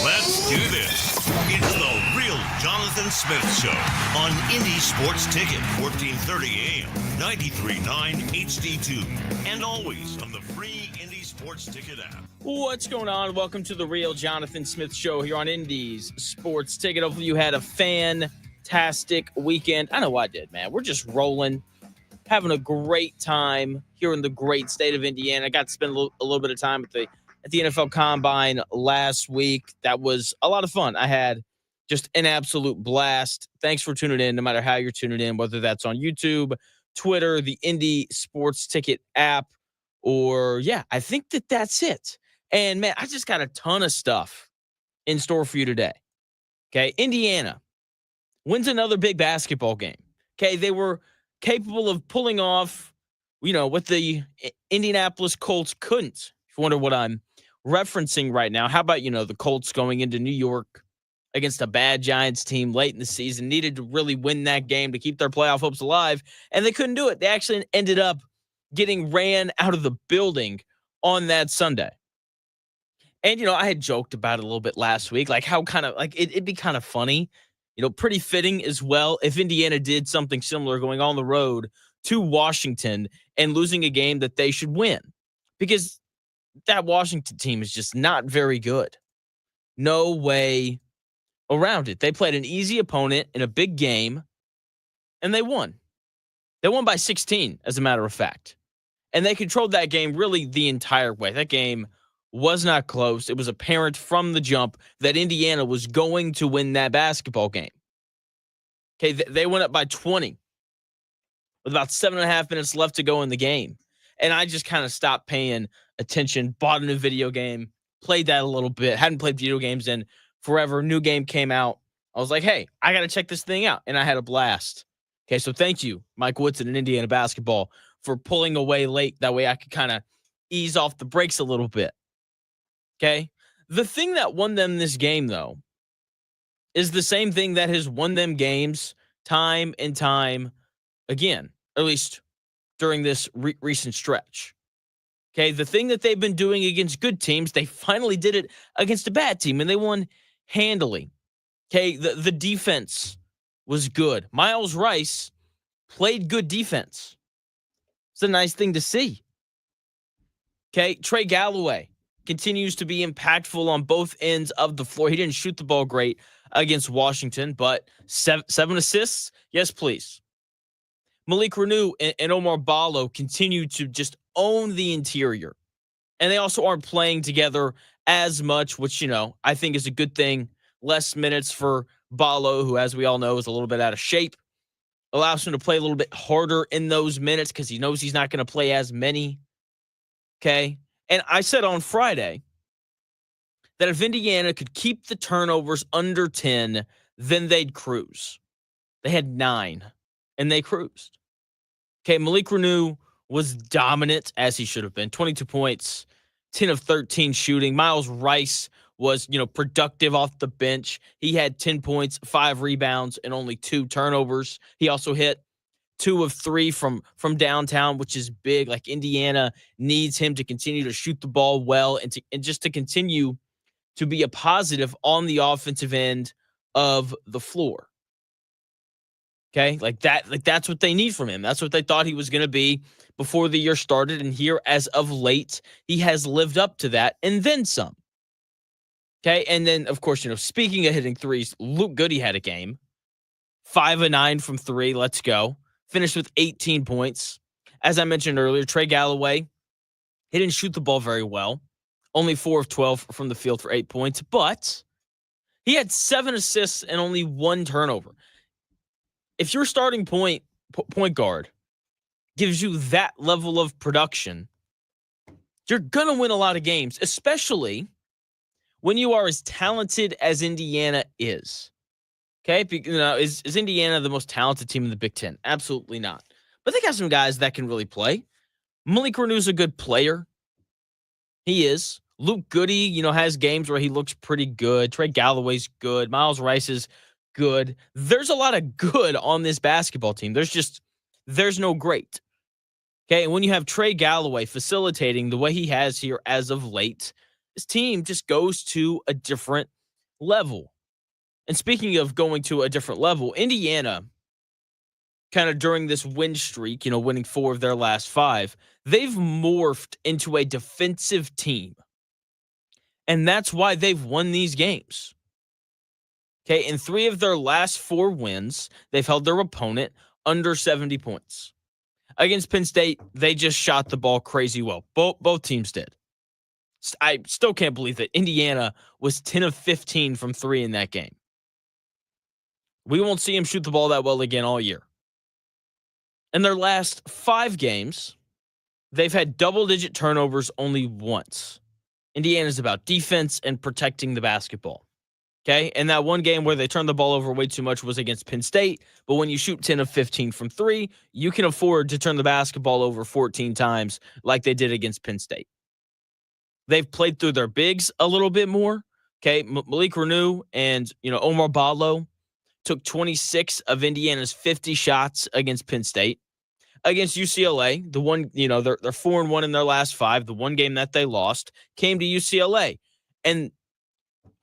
Let's do this. It's the Real Jonathan Smith Show on Indie Sports Ticket, 1430 AM, 93.9 HD2, and always on the free Indie Sports Ticket app. What's going on? Welcome to the Real Jonathan Smith Show here on Indies Sports Ticket. Hopefully you had a fantastic weekend. I know I did, man. We're just rolling, having a great time here in the great state of Indiana. I got to spend a little bit of time at the NFL Combine last week. That was a lot of fun. I had just an absolute blast. Thanks for tuning in, no matter how you're tuning in, whether that's on YouTube, Twitter, the Indie Sports Ticket app, or, yeah, I think that's it. And, man, I just got a ton of stuff in store for you today. Okay, Indiana wins another big basketball game. Okay, they were capable of pulling off, what the Indianapolis Colts couldn't. If you wonder what I'm referencing right now, how about, the Colts going into New York against a bad Giants team late in the season, needed to really win that game to keep their playoff hopes alive, and they couldn't do it. They actually ended up getting ran out of the building on that Sunday. And, I had joked about it a little bit last week, like how kind of like it'd be kind of funny, pretty fitting as well if Indiana did something similar going on the road to Washington and losing a game that they should win, because that Washington team is just not very good. No way around it. They played an easy opponent in a big game, and they won. They won by 16, as a matter of fact. And they controlled that game really the entire way. That game was not close. It was apparent from the jump that Indiana was going to win that basketball game. Okay, they went up by 20 with about 7.5 minutes left to go in the game. And I just kind of stopped paying attention, bought a new video game, played that a little bit, hadn't played video games in forever. New game came out. I was like, hey, I got to check this thing out. And I had a blast. Okay, so thank you, Mike Woodson and Indiana basketball, for pulling away late. That way I could kind of ease off the brakes a little bit. Okay, the thing that won them this game, though, is the same thing that has won them games time and time again, at least during this recent stretch. Okay, the thing that they've been doing against good teams, they finally did it against a bad team, and they won handily. Okay, the defense was good. Miles Rice played good defense. It's a nice thing to see. Okay, Trey Galloway continues to be impactful on both ends of the floor. He didn't shoot the ball great against Washington, but seven assists, yes, please. Malik Renew and Omar Ballo continue to just own the interior. And they also aren't playing together as much, which, I think is a good thing. Less minutes for Ballo, who, as we all know, is a little bit out of shape. Allows him to play a little bit harder in those minutes because he knows he's not going to play as many. Okay? And I said on Friday that if Indiana could keep the turnovers under 10, then they'd cruise. They had 9, and they cruised. Okay, Malik Renew was dominant, as he should have been. 22 points, 10 of 13 shooting. Miles Rice was, productive off the bench. He had 10 points, 5 rebounds, and only 2 turnovers. He also hit 2 of 3 from downtown, which is big. Like, Indiana needs him to continue to shoot the ball well and just to continue to be a positive on the offensive end of the floor. Okay, that's what they need from him. That's what they thought he was going to be before the year started. And here, as of late, he has lived up to that and then some. Okay, and then, of course, speaking of hitting threes, Luke Goody had a game. 5 of 9 from 3. Let's go. Finished with 18 points. As I mentioned earlier, Trey Galloway, he didn't shoot the ball very well. Only 4 of 12 from the field for 8 points. But he had 7 assists and only 1 turnover. If your starting point guard gives you that level of production, you're going to win a lot of games, especially when you are as talented as Indiana is. Okay? Is Indiana the most talented team in the Big Ten? Absolutely not. But they got some guys that can really play. Malik Renew's a good player. He is. Luke Goody, has games where he looks pretty good. Trey Galloway's good. Miles Rice is good. There's a lot of good on this basketball team. There's no great. Okay, and when you have Trey Galloway facilitating the way he has here as of late, this team just goes to a different level. And speaking of going to a different level, Indiana, kind of during this win streak, winning 4 of their last 5, they've morphed into a defensive team. And that's why they've won these games. Okay, in 3 of their last 4 wins, they've held their opponent under 70 points. Against Penn State, they just shot the ball crazy well. Both teams did. I still can't believe that Indiana was 10 of 15 from 3 in that game. We won't see him shoot the ball that well again all year. In their last 5 games, they've had double-digit turnovers only once. Indiana's about defense and protecting the basketball. Okay, and that one game where they turned the ball over way too much was against Penn State. But when you shoot 10 of 15 from 3, you can afford to turn the basketball over 14 times like they did against Penn State. They've played through their bigs a little bit more. Okay, Malik Reneau and Omar Ballo took 26 of Indiana's 50 shots against Penn State. Against UCLA, the one, they're 4-1 in their last 5. The one game that they lost came to UCLA. And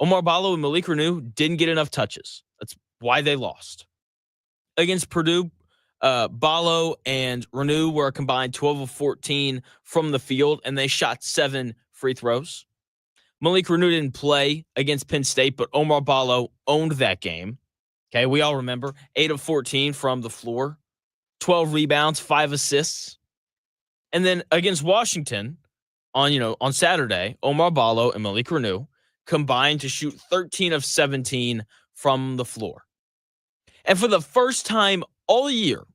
Omar Ballo and Malik Reneau didn't get enough touches. That's why they lost. Against Purdue, Ballo and Reneau were a combined 12 of 14 from the field, and they shot 7 free throws. Malik Reneau didn't play against Penn State, but Omar Ballo owned that game. Okay, we all remember 8 of 14 from the floor, 12 rebounds, 5 assists. And then against Washington on Saturday, Omar Ballo and Malik Reneau combined to shoot 13 of 17 from the floor. And for the first time all year,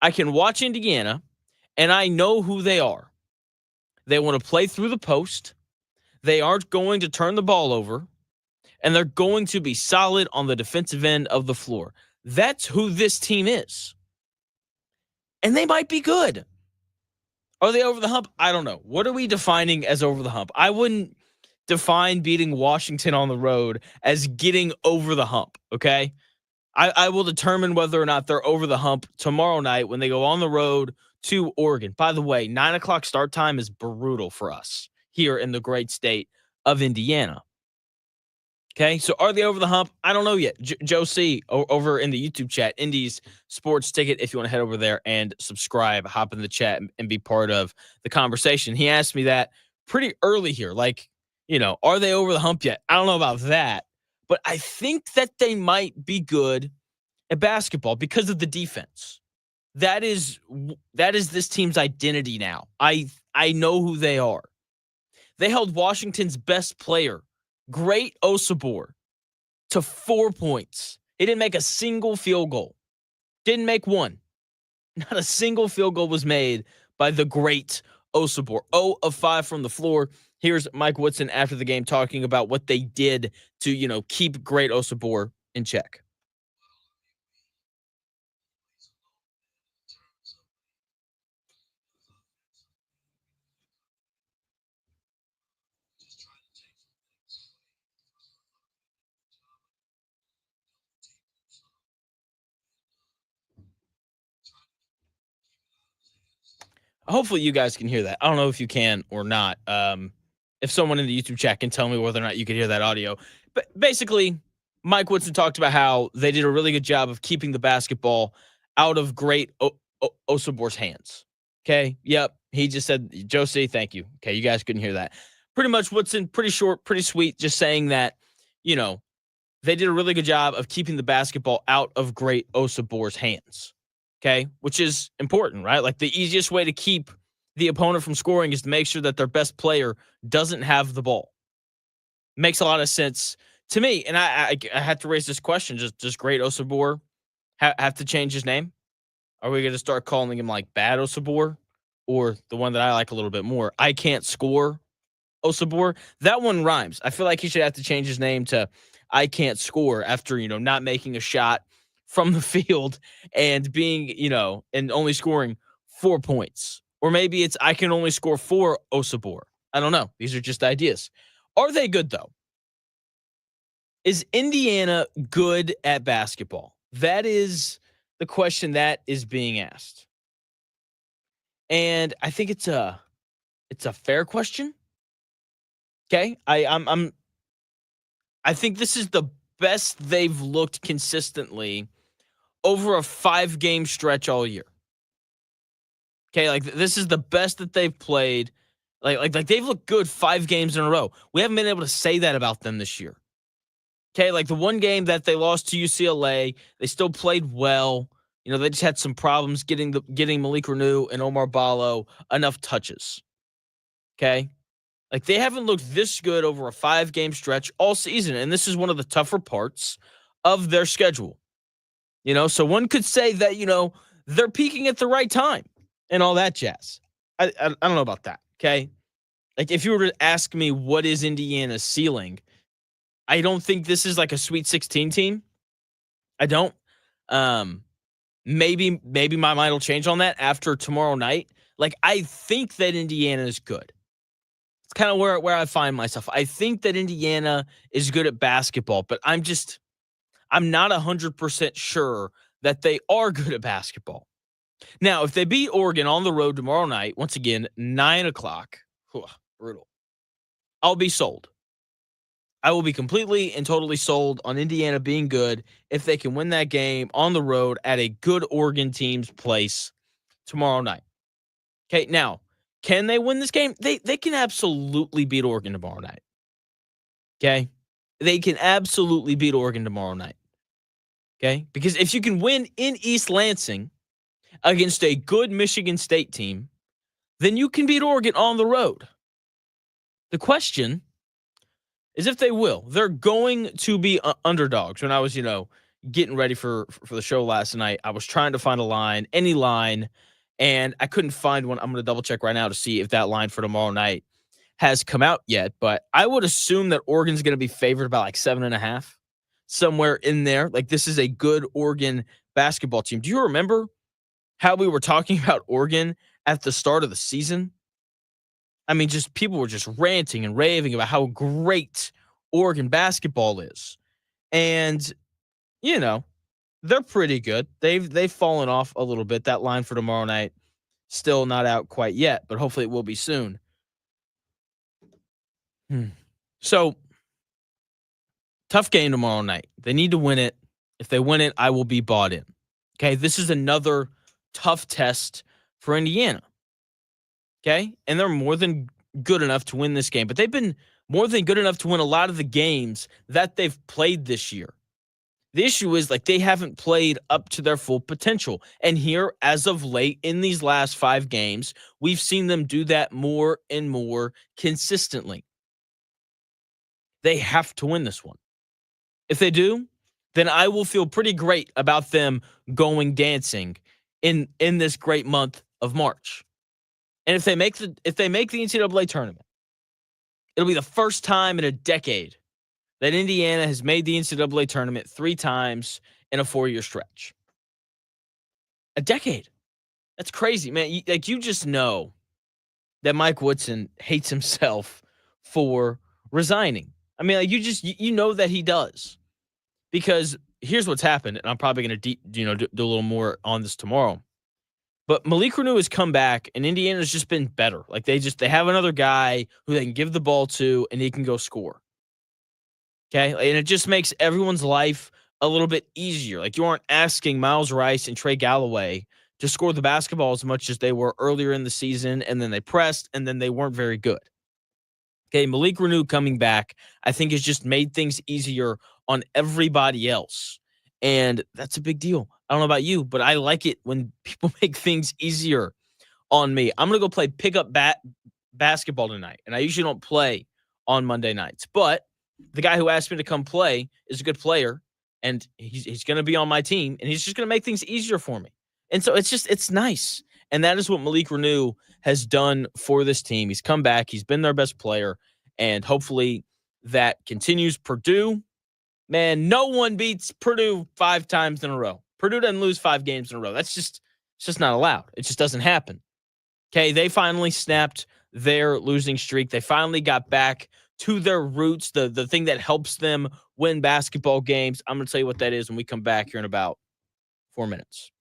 I can watch Indiana, and I know who they are. They want to play through the post. They aren't going to turn the ball over, and they're going to be solid on the defensive end of the floor. That's who this team is. And they might be good. Are they over the hump? I don't know. What are we defining as over the hump? I wouldn't define beating Washington on the road as getting over the hump, okay? I will determine whether or not they're over the hump tomorrow night when they go on the road to Oregon. By the way, 9 o'clock start time is brutal for us here in the great state of Indiana. Okay, so are they over the hump? I don't know yet. Joe C. over in the YouTube chat, Indy's Sports Ticket, if you want to head over there and subscribe, hop in the chat and be part of the conversation. He asked me that pretty early here. Are they over the hump yet? I don't know about that, but I think that they might be good at basketball because of the defense. That is this team's identity now. I know who they are. They held Washington's best player, Great Osabor, to 4 points. He didn't make a single field goal. Didn't make one. Not a single field goal was made by the Great Osabor. 0 of 5 from the floor. Here's Mike Woodson after the game talking about what they did to, keep Great Osabor in check. Hopefully you guys can hear that. I don't know if you can or not. If someone in the YouTube chat can tell me whether or not you can hear that audio. But basically, Mike Woodson talked about how they did a really good job of keeping the basketball out of Great Osabor's hands. Okay, yep. He just said, Josie, thank you. Okay, you guys couldn't hear that. Pretty much Woodson, pretty short, pretty sweet, just saying that, they did a really good job of keeping the basketball out of Great Osabor's hands. Okay, which is important, right? Like the easiest way to keep the opponent from scoring is to make sure that their best player doesn't have the ball. Makes a lot of sense to me. And I have to raise this question. Does Great Osabor have to change his name? Are we going to start calling him like Bad Osabor, or the one that I like a little bit more, I Can't Score Osabor? That one rhymes. I feel like he should have to change his name to I Can't Score after, not making a shot from the field and being, and only scoring 4 points. Or maybe it's I Can Only Score 4 Osabor. I don't know. These are just ideas. Are they good, though? Is Indiana good at basketball? That is the question that is being asked. And I think it's a fair question. Okay? I think this is the best they've looked consistently over a 5-game stretch all year. Okay, like this is the best that they've played. Like they've looked good 5 games in a row. We haven't been able to say that about them this year. Okay, like the one game that they lost to UCLA, they still played well. You know, they just had some problems getting Malik Reneau and Omar Ballo enough touches. Okay? Like they haven't looked this good over a 5-game stretch all season, and this is one of the tougher parts of their schedule. You know, so one could say that, they're peaking at the right time and all that jazz. I don't know about that, okay? Like if you were to ask me what is Indiana's ceiling, I don't think this is like a Sweet 16 team. I don't. Um, maybe my mind will change on that after tomorrow night. Like I think that Indiana is good. It's kind of where I find myself. I think that Indiana is good at basketball, but I'm not 100% sure that they are good at basketball. Now, if they beat Oregon on the road tomorrow night, once again, 9:00, brutal, I'll be sold. I will be completely and totally sold on Indiana being good if they can win that game on the road at a good Oregon team's place tomorrow night. Okay, now, can they win this game? They can absolutely beat Oregon tomorrow night. Okay? They can absolutely beat Oregon tomorrow night. Okay? Because if you can win in East Lansing against a good Michigan State team, then you can beat Oregon on the road. The question is if they will. They're going to be underdogs. When I was, getting ready for the show last night, I was trying to find a line, any line, and I couldn't find one. I'm going to double check right now to see if that line for tomorrow night has come out yet. But I would assume that Oregon's going to be favored by like 7.5, somewhere in there. Like this is a good Oregon basketball team. Do you remember how we were talking about Oregon at the start of the season? I mean, just people were just ranting and raving about how great Oregon basketball is. And, they're pretty good. They've fallen off a little bit. That line for tomorrow night still not out quite yet, but hopefully it will be soon. So, tough game tomorrow night. They need to win it. If they win it, I will be bought in. Okay, this is another tough test for Indiana. Okay, and they're more than good enough to win this game, but they've been more than good enough to win a lot of the games that they've played this year. The issue is like they haven't played up to their full potential. And here, as of late in these last 5 games, we've seen them do that more and more consistently. They have to win this one. If they do, then I will feel pretty great about them going dancing in this great month of March. And if they make the NCAA tournament, it'll be the first time in a decade that Indiana has made the NCAA tournament 3 times in a 4-year stretch. A decade. That's crazy, man. You just know that Mike Woodson hates himself for resigning. I mean, like you know that he does. Because here's what's happened, and I'm probably going to do a little more on this tomorrow. But Malik Reneau has come back, and Indiana's just been better. Like they have another guy who they can give the ball to, and he can go score. Okay, and it just makes everyone's life a little bit easier. Like you aren't asking Miles Rice and Trey Galloway to score the basketball as much as they were earlier in the season, and then they pressed, and then they weren't very good. Okay, Malik Reneau coming back, I think, has just made things easier on everybody else. And that's a big deal. I don't know about you, but I like it when people make things easier on me. I'm going to go play pickup basketball tonight, and I usually don't play on Monday nights. But the guy who asked me to come play is a good player, and he's going to be on my team, and he's just going to make things easier for me. And so it's nice. And that is what Malik Reneau has done for this team. He's come back. He's been their best player, and hopefully that continues. Purdue, man, no one beats Purdue 5 times in a row. Purdue doesn't lose 5 games in a row. It's just not allowed. It just doesn't happen. Okay, they finally snapped their losing streak. They finally got back to their roots, the thing that helps them win basketball games. I'm going to tell you what that is when we come back here in about 4 minutes.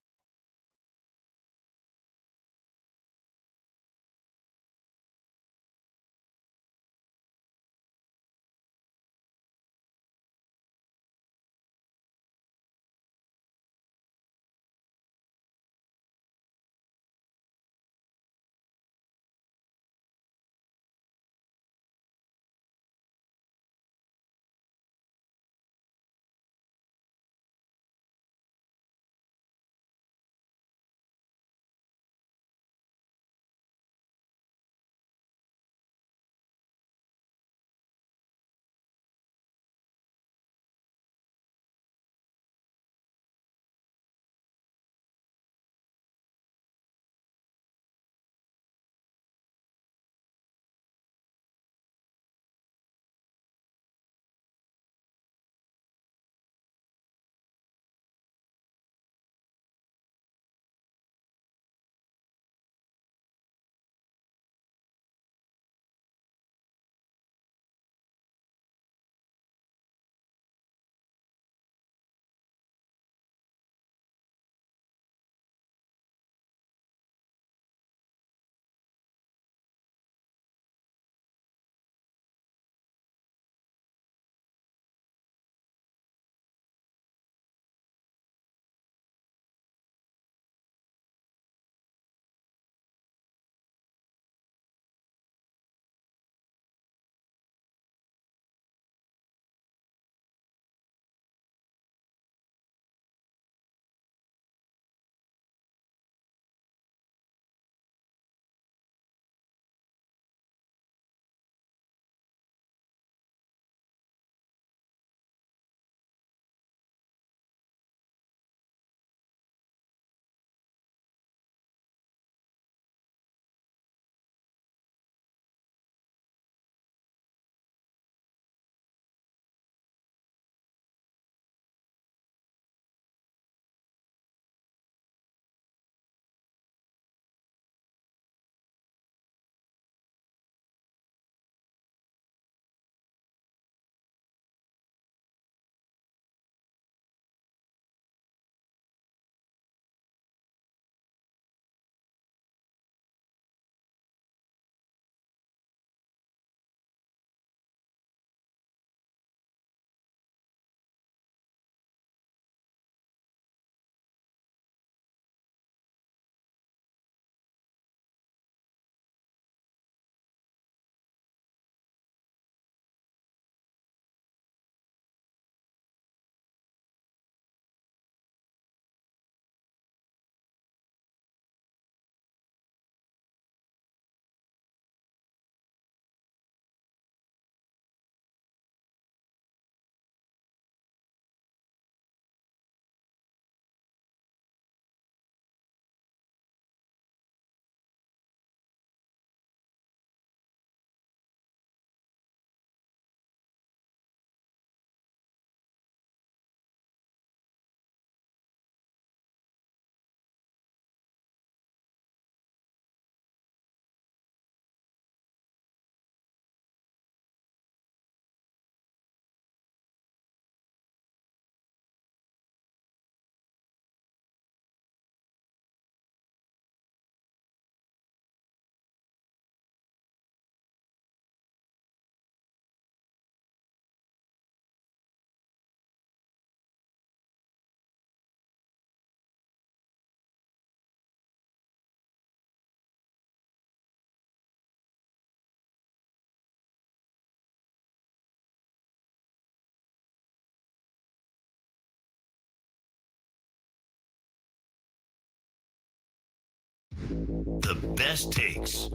The best takes.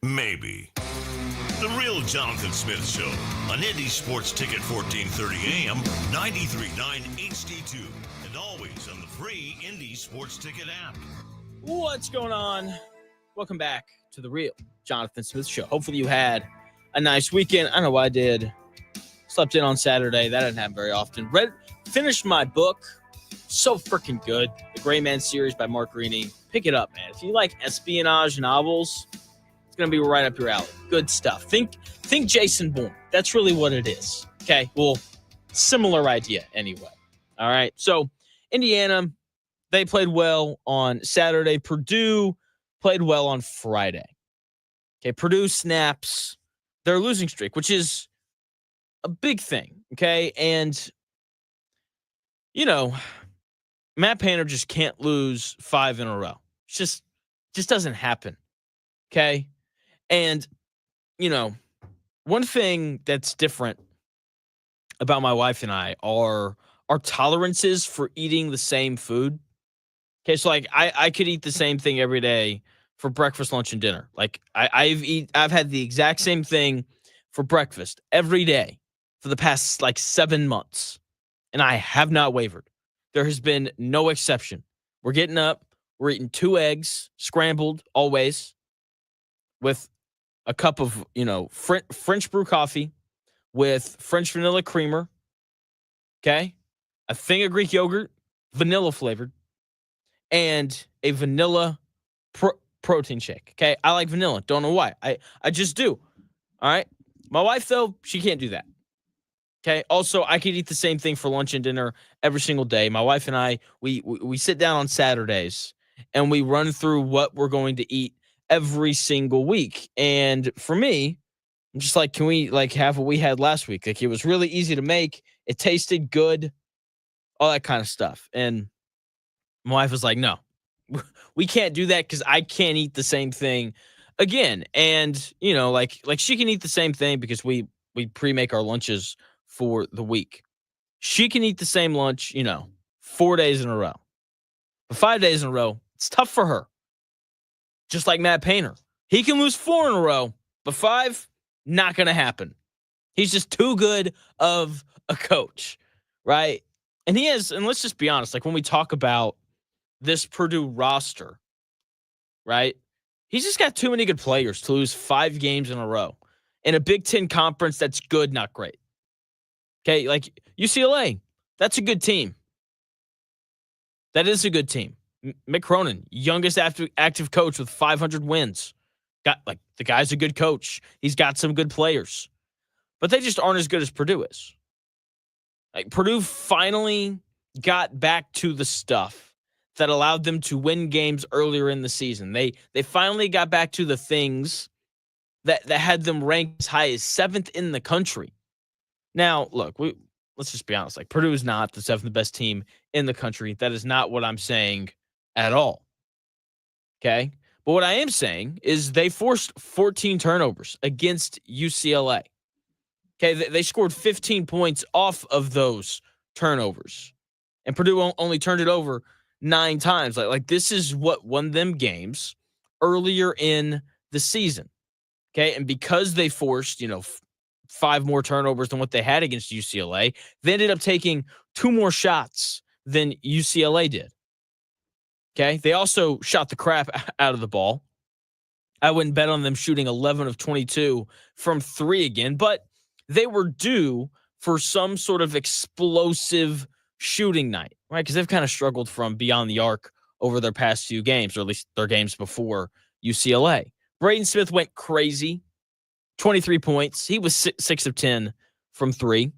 Maybe. The Real Jonathan Smith Show on Indy Sports Ticket 1430 AM, 93.9 HD2, and always on the free Indy Sports Ticket app. What's going on? Welcome back to the Real Jonathan Smith Show. Hopefully you had a nice weekend. I don't know what I did. Slept in on Saturday. That doesn't happen very often. Finished my book. So freaking good. The Gray Man series by Mark Greaney. Pick it up, man. If you like espionage novels, it's going to be right up your alley. Good stuff. Think Jason Bourne. That's really what it is. Okay? Well, similar idea anyway. All right. So, Indiana, they played well on Saturday. Purdue played well on Friday. Okay, Purdue snaps their losing streak, which is a big thing. Okay, and, you know, Matt Painter just can't lose 5 in a row. It just doesn't happen. Okay, and, you know, one thing that's different about my wife and I are our tolerances for eating the same food. Okay, so like I could eat the same thing every day for breakfast, lunch, and dinner. Like I've had the exact same thing for breakfast every day for the past like 7 months, and I have not wavered. There has been no exception. We're getting up, we're eating 2 eggs, scrambled always, with a cup of French brew coffee with French vanilla creamer. Okay, a thing of Greek yogurt, vanilla flavored, and a vanilla protein shake. Okay, I like vanilla. Don't know why. I just do. All right. My wife, though, she can't do that. Okay. Also, I could eat the same thing for lunch and dinner every single day. My wife and I, we sit down on Saturdays and we run through what we're going to eat every single week. And for me, I'm just like, can we like have what we had last week? Like, it was really easy to make. It tasted good, all that kind of stuff. And my wife was like, no, we can't do that because I can't eat the same thing again. And, you know, like she can eat the same thing because we pre-make our lunches for the week. She can eat the same lunch, 4 days in a row. But 5 days in a row, it's tough for her. Just like Matt Painter. He can lose 4 in a row, but 5, not going to happen. He's just too good of a coach, right? And he is, and let's just be honest, like when we talk about this Purdue roster, right? He's just got too many good players to lose 5 games in a row in a Big Ten conference that's good, not great. Okay, like UCLA, that's a good team. That is a good team. Mick Cronin, youngest active coach with 500 wins. The guy's a good coach. He's got some good players. But they just aren't as good as Purdue is. Like Purdue finally got back to the stuff that allowed them to win games earlier in the season. They finally got back to the things that had them ranked as high as 7th in the country. Now, look, let's just be honest. Like Purdue is not the 7th best team in the country. That is not what I'm saying at all. Okay? But what I am saying is they forced 14 turnovers against UCLA. Okay? They scored 15 points off of those turnovers. And Purdue only turned it over 9 times. Like this is what won them games earlier in the season. Okay? And because they forced, 5 more turnovers than what they had against UCLA, they ended up taking 2 more shots than UCLA did. Okay? They also shot the crap out of the ball. I wouldn't bet on them shooting 11 of 22 from 3 again, but they were due for some sort of explosive shooting night, right? Because they've kind of struggled from beyond the arc over their past few games, or at least their games before UCLA. Braden Smith went crazy. 23 points. He was 6 of 10 from 3.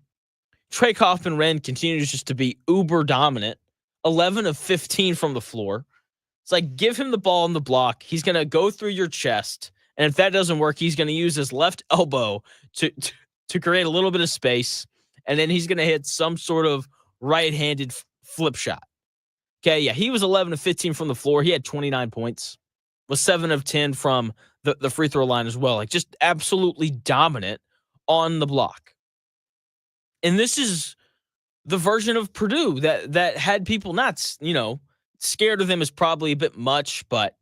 Trey Kaufman-Renn continues just to be uber dominant. 11 of 15 from the floor. It's like, give him the ball in the block. He's going to go through your chest. And if that doesn't work, he's going to use his left elbow to create a little bit of space. And then he's going to hit some sort of right-handed flip shot. Okay, yeah, he was 11 of 15 from the floor. He had 29 points. Was 7 of 10 from the free throw line as well. Like, just absolutely dominant on the block. And this is the version of Purdue that had people not, scared of them is probably a bit much, but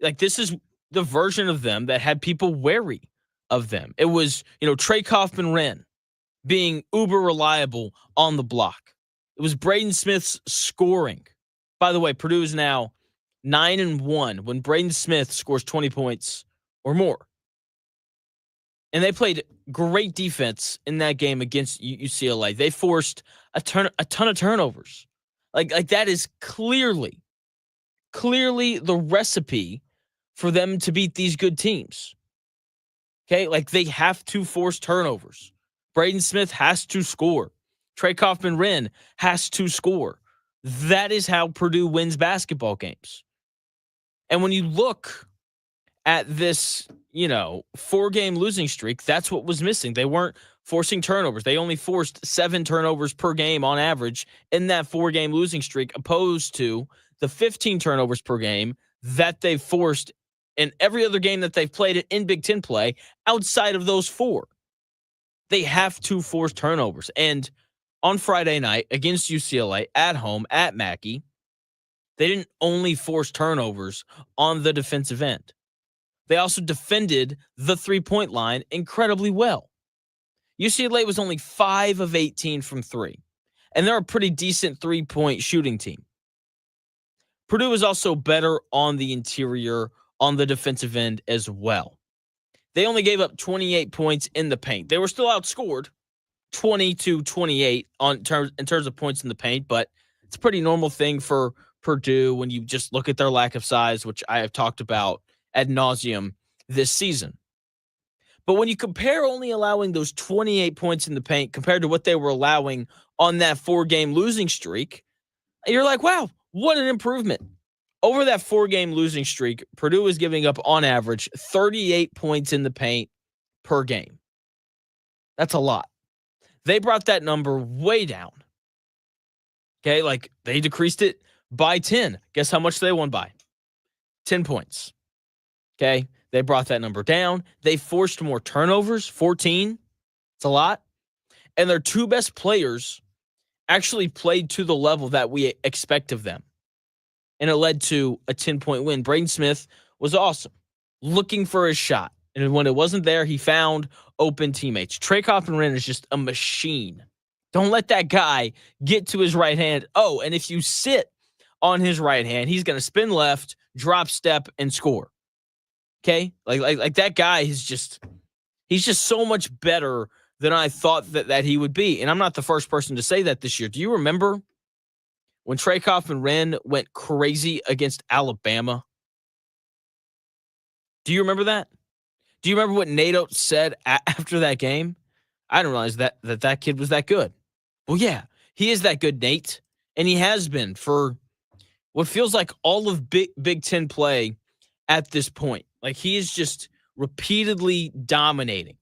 Like, this is the version of them that had people wary of them. It was, Trey Kaufman-Wren being uber reliable on the block. It was Braden Smith's scoring. By the way, Purdue is now 9-1 when Braden Smith scores 20 points or more. And they played great defense in that game against UCLA. They forced a ton of turnovers. Like that is clearly the recipe for them to beat these good teams. Okay, like they have to force turnovers. Braden Smith has to score. Trey Kaufman-Wren has to score. That is how Purdue wins basketball games. And when you look at this, 4-game losing streak, that's what was missing. They weren't forcing turnovers. They only forced 7 turnovers per game on average in that 4-game losing streak, opposed to the 15 turnovers per game that they've forced in every other game that they've played in Big Ten play outside of those 4. They have to force turnovers. And on Friday night against UCLA at home at Mackey, they didn't only force turnovers on the defensive end. They also defended the 3-point line incredibly well. UCLA was only 5 of 18 from 3, and they're a pretty decent 3-point shooting team. Purdue was also better on the interior, on the defensive end as well. They only gave up 28 points in the paint. They were still outscored 20-28 in terms of points in the paint, but it's a pretty normal thing for Purdue when you just look at their lack of size, which I have talked about ad nauseum this season. But when you compare only allowing those 28 points in the paint compared to what they were allowing on that 4-game losing streak, you're like, wow, what an improvement. Over that 4-game losing streak, Purdue was giving up on average 38 points in the paint per game. That's a lot. They brought that number way down. Okay, like they decreased it by 10. Guess how much they won by? 10 points. Okay, they brought that number down. They forced more turnovers, 14. It's a lot. And their 2 best players actually played to the level that we expect of them. And it led to a 10-point win. Braden Smith was awesome, looking for his shot. And when it wasn't there, he found open teammates. Trey Kaufman-Wren is just a machine. Don't let that guy get to his right hand. Oh, and if you sit on his right hand, he's going to spin left, drop step, and score. Okay? Like that guy is he's just so much better than I thought that he would be. And I'm not the first person to say that this year. Do you remember when Trey Kaufman-Wren went crazy against Alabama? Do you remember that? Do you remember what Nate Oates said after that game? I didn't realize that kid was that good. Well, yeah, he is that good, Nate. And he has been for what feels like all of Big Ten play at this point. Like, he is just repeatedly dominating.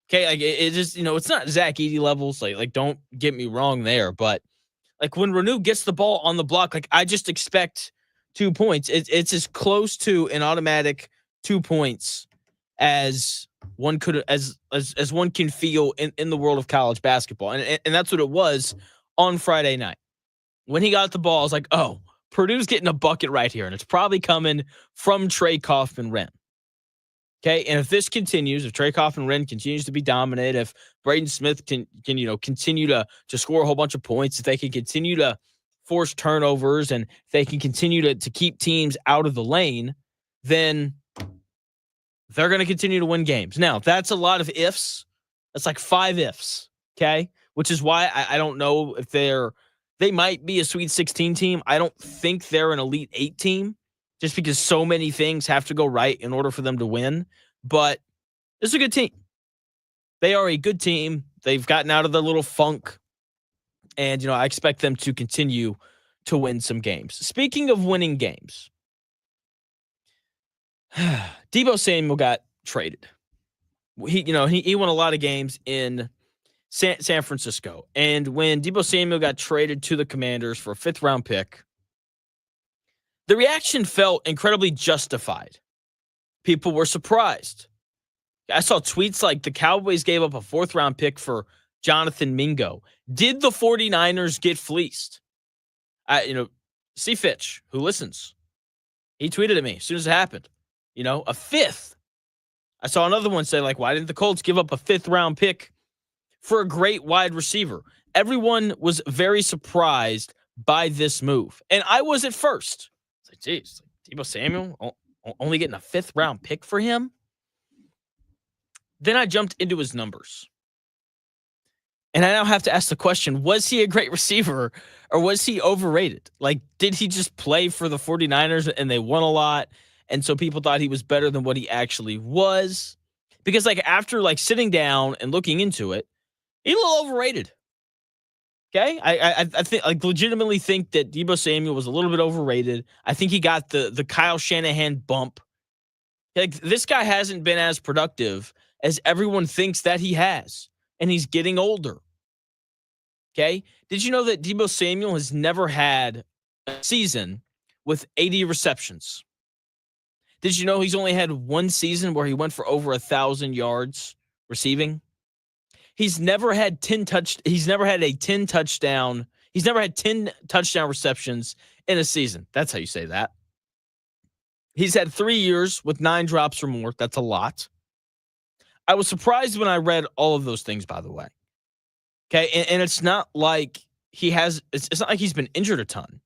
Okay, like it just, it's not Zach Edey levels. Like don't get me wrong there, but like when Renew gets the ball on the block, like I just expect 2 points. It's as close to an automatic 2 points as one could as one can feel in the world of college basketball. And that's what it was on Friday night. When he got the ball, I was like, oh, Purdue's getting a bucket right here, and it's probably coming from Trey Kaufman-Wren. Okay, and if this continues, if Trey Kaufman-Wren continues to be dominant, if Braden Smith can continue to score a whole bunch of points, if they can continue to force turnovers, and if they can continue to keep teams out of the lane, then they're going to continue to win games. Now, that's a lot of ifs. That's like 5 ifs, okay? Which is why I don't know if they might be a Sweet 16 team. I don't think they're an Elite 8 team, just because so many things have to go right in order for them to win. But this is a good team. They are a good team. They've gotten out of their little funk. And, I expect them to continue to win some games. Speaking of winning games, Deebo Samuel got traded. He won a lot of games in San Francisco. And when Deebo Samuel got traded to the Commanders for a 5th-round pick, the reaction felt incredibly justified. People were surprised. I saw tweets like the Cowboys gave up a 4th-round pick for Jonathan Mingo. Did the 49ers get fleeced? See Fitch, who listens. He tweeted at me as soon as it happened. A fifth. I saw another one say, like, why didn't the Colts give up a fifth-round pick for a great wide receiver? Everyone was very surprised by this move. And I was at first. It's like, geez, Deebo Samuel only getting a fifth-round pick for him? Then I jumped into his numbers. And I now have to ask the question, was he a great receiver or was he overrated? Like, did he just play for the 49ers and they won a lot? And so people thought he was better than what he actually was? Because, like, after, like, sitting down and looking into it, he's a little overrated. Okay? I think, like, legitimately think that Deebo Samuel was a little bit overrated. I think he got the Kyle Shanahan bump. Like, this guy hasn't been as productive as everyone thinks that he has. And he's getting older. Okay? Did you know that Deebo Samuel has never had a season with 80 receptions? Did you know he's only had one season where he went for over 1,000 yards receiving? He's never had 10 touchdown receptions in a season. That's how you say that. He's had 3 years with 9 drops or more. That's a lot. I was surprised when I read all of those things, by the way. Okay, and it's not like it's not like he's been injured a ton.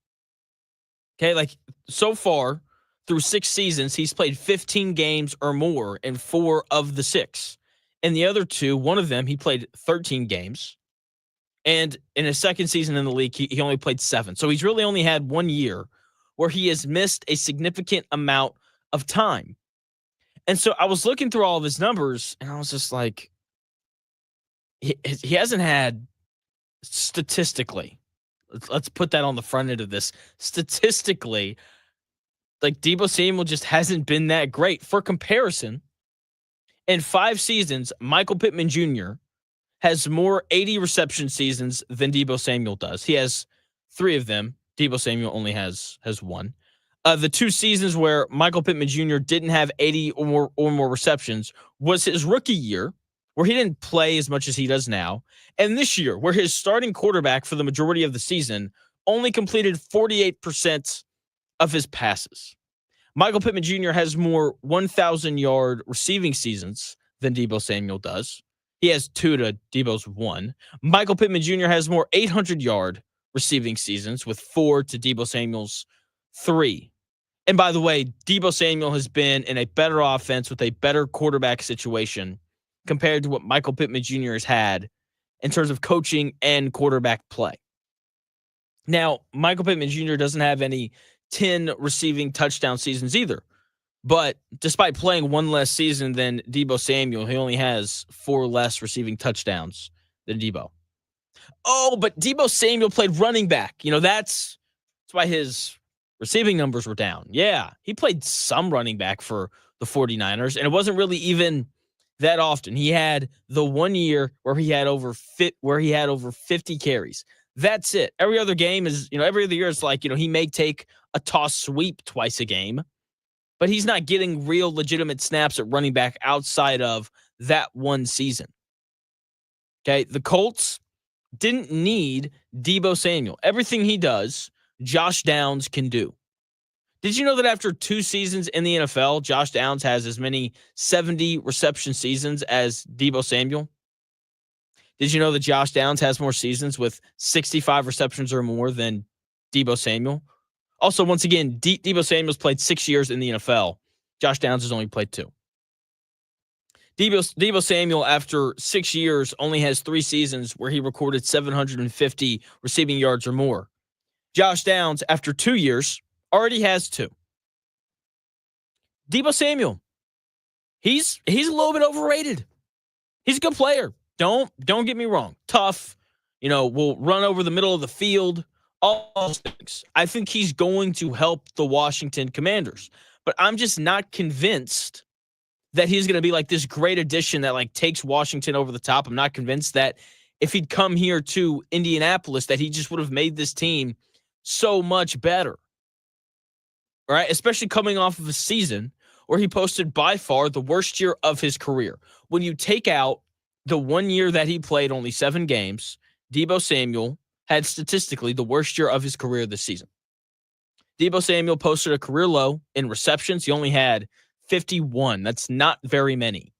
Okay, like, so far through 6 seasons, he's played 15 games or more in 4 of the 6. And the other 2, one of them, he played 13 games. And in his second season in the league, he only played 7. So he's really only had 1 year where he has missed a significant amount of time. And so I was looking through all of his numbers, and I was just like, he hasn't had, statistically, let's put that on the front end of this. Statistically, like, Deebo Samuel just hasn't been that great. For comparison, in 5 seasons, Michael Pittman Jr. has more 80 reception seasons than Deebo Samuel does. He has 3 of them. Deebo Samuel only has 1. The 2 seasons where Michael Pittman Jr. didn't have 80 or more receptions was his rookie year, where he didn't play as much as he does now, and this year, where his starting quarterback for the majority of the season only completed 48% of his passes. Michael Pittman Jr. has more 1,000-yard receiving seasons than Deebo Samuel does. He has 2 to Deebo's 1. Michael Pittman Jr. has more 800-yard receiving seasons with 4 to Deebo Samuel's 3. And by the way, Deebo Samuel has been in a better offense with a better quarterback situation compared to what Michael Pittman Jr. has had in terms of coaching and quarterback play. Now, Michael Pittman Jr. doesn't have any 10 receiving touchdown seasons either. But despite playing 1 less season than Deebo Samuel, he only has 4 less receiving touchdowns than Deebo. Oh, but Deebo Samuel played running back. That's why his receiving numbers were down. Yeah, he played some running back for the 49ers, and it wasn't really even that often. He had the 1 year where he had over 50 carries. That's it. Every other game is, every other year it's like, he may take a toss sweep twice a game, but he's not getting real legitimate snaps at running back outside of that 1 season. Okay, the Colts didn't need Deebo Samuel. Everything he does, Josh Downs can do. Did you know that after 2 seasons in the NFL, Josh Downs has as many 70 reception seasons as Deebo Samuel? Did you know that Josh Downs has more seasons with 65 receptions or more than Deebo Samuel? Also, once again, Deebo Samuel's played 6 years in the NFL. Josh Downs has only played 2. Deebo Samuel, after 6 years, only has 3 seasons where he recorded 750 receiving yards or more. Josh Downs, after 2 years, already has 2. Deebo Samuel, he's a little bit overrated. He's a good player. Don't get me wrong. Tough, will run over the middle of the field. All those things. I think he's going to help the Washington Commanders, but I'm just not convinced that he's going to be like this great addition that, like, takes Washington over the top. I'm not convinced that if he'd come here to Indianapolis that he just would have made this team so much better. All right, especially coming off of a season where he posted by far the worst year of his career. When you take out the 1 year that he played only 7 games, Deebo Samuel had statistically the worst year of his career this season. Deebo Samuel posted a career low in receptions. He only had 51. That's not very many.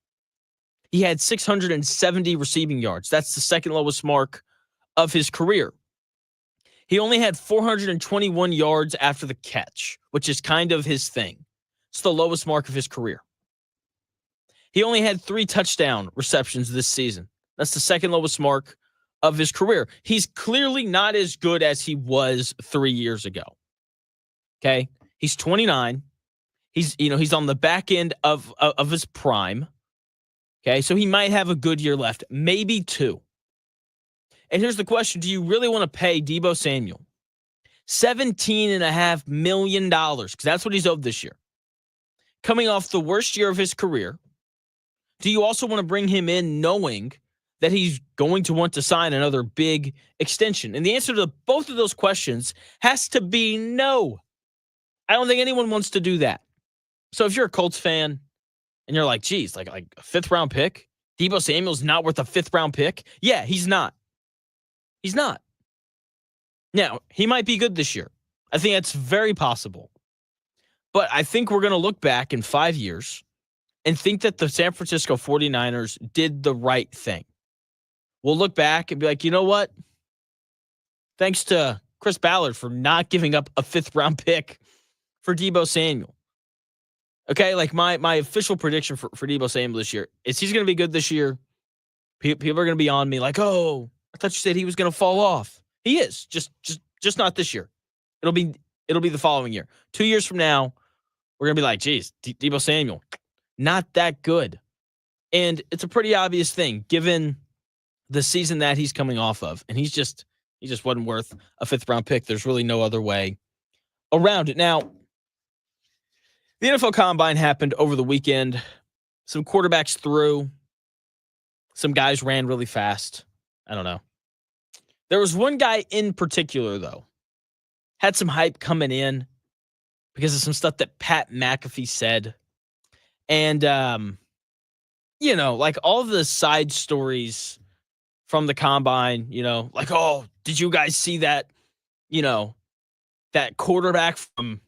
He had 670 receiving yards. That's the second lowest mark of his career. He only had 421 yards after the catch, which is kind of his thing. It's the lowest mark of his career. He only had 3 touchdown receptions this season. That's the second lowest mark of his career. He's clearly not as good as he was 3 years ago. Okay? He's 29. He's on the back end of his prime. Okay? So he might have a good year left, maybe 2. And here's the question. Do you really want to pay Deebo Samuel $17.5 million? Because that's what he's owed this year. Coming off the worst year of his career, do you also want to bring him in knowing that he's going to want to sign another big extension? And the answer to both of those questions has to be no. I don't think anyone wants to do that. So if you're a Colts fan and you're like, geez, like a 5th-round pick, Deebo Samuel's not worth a 5th-round pick. Yeah, he's not. He's not. Now, he might be good this year. I think that's very possible. But I think we're going to look back in 5 years and think that the San Francisco 49ers did the right thing. We'll look back and be like, you know what? Thanks to Chris Ballard for not giving up a 5th-round pick for Deebo Samuel. Okay, like my official prediction for Deebo Samuel this year is he's going to be good this year. People are going to be on me like, oh, I thought you said he was going to fall off. He is, just not this year. It'll be the following year. 2 years from now, we're going to be like, geez, Deebo Samuel, not that good. And it's a pretty obvious thing given the season that he's coming off of. And he just wasn't worth a 5th-round pick. There's really no other way around it. Now, the NFL Combine happened over the weekend. Some quarterbacks threw. Some guys ran really fast. I don't know. There was one guy in particular, though, had some hype coming in because of some stuff that Pat McAfee said. And, like all the side stories from the Combine, like, oh, did you guys see that, that quarterback from,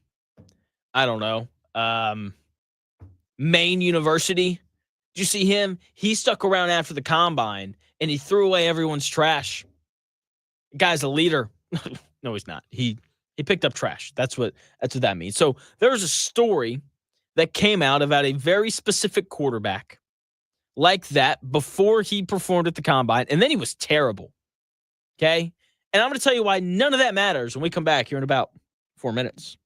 I don't know, Maine University? Did you see him? He stuck around after the Combine, and he threw away everyone's trash. The guy's a leader. No, he's not. He picked up trash. That's what that means. So there was a story that came out about a very specific quarterback like that before he performed at the Combine, and then he was terrible. Okay? And I'm going to tell you why none of that matters when we come back here in about 4 minutes.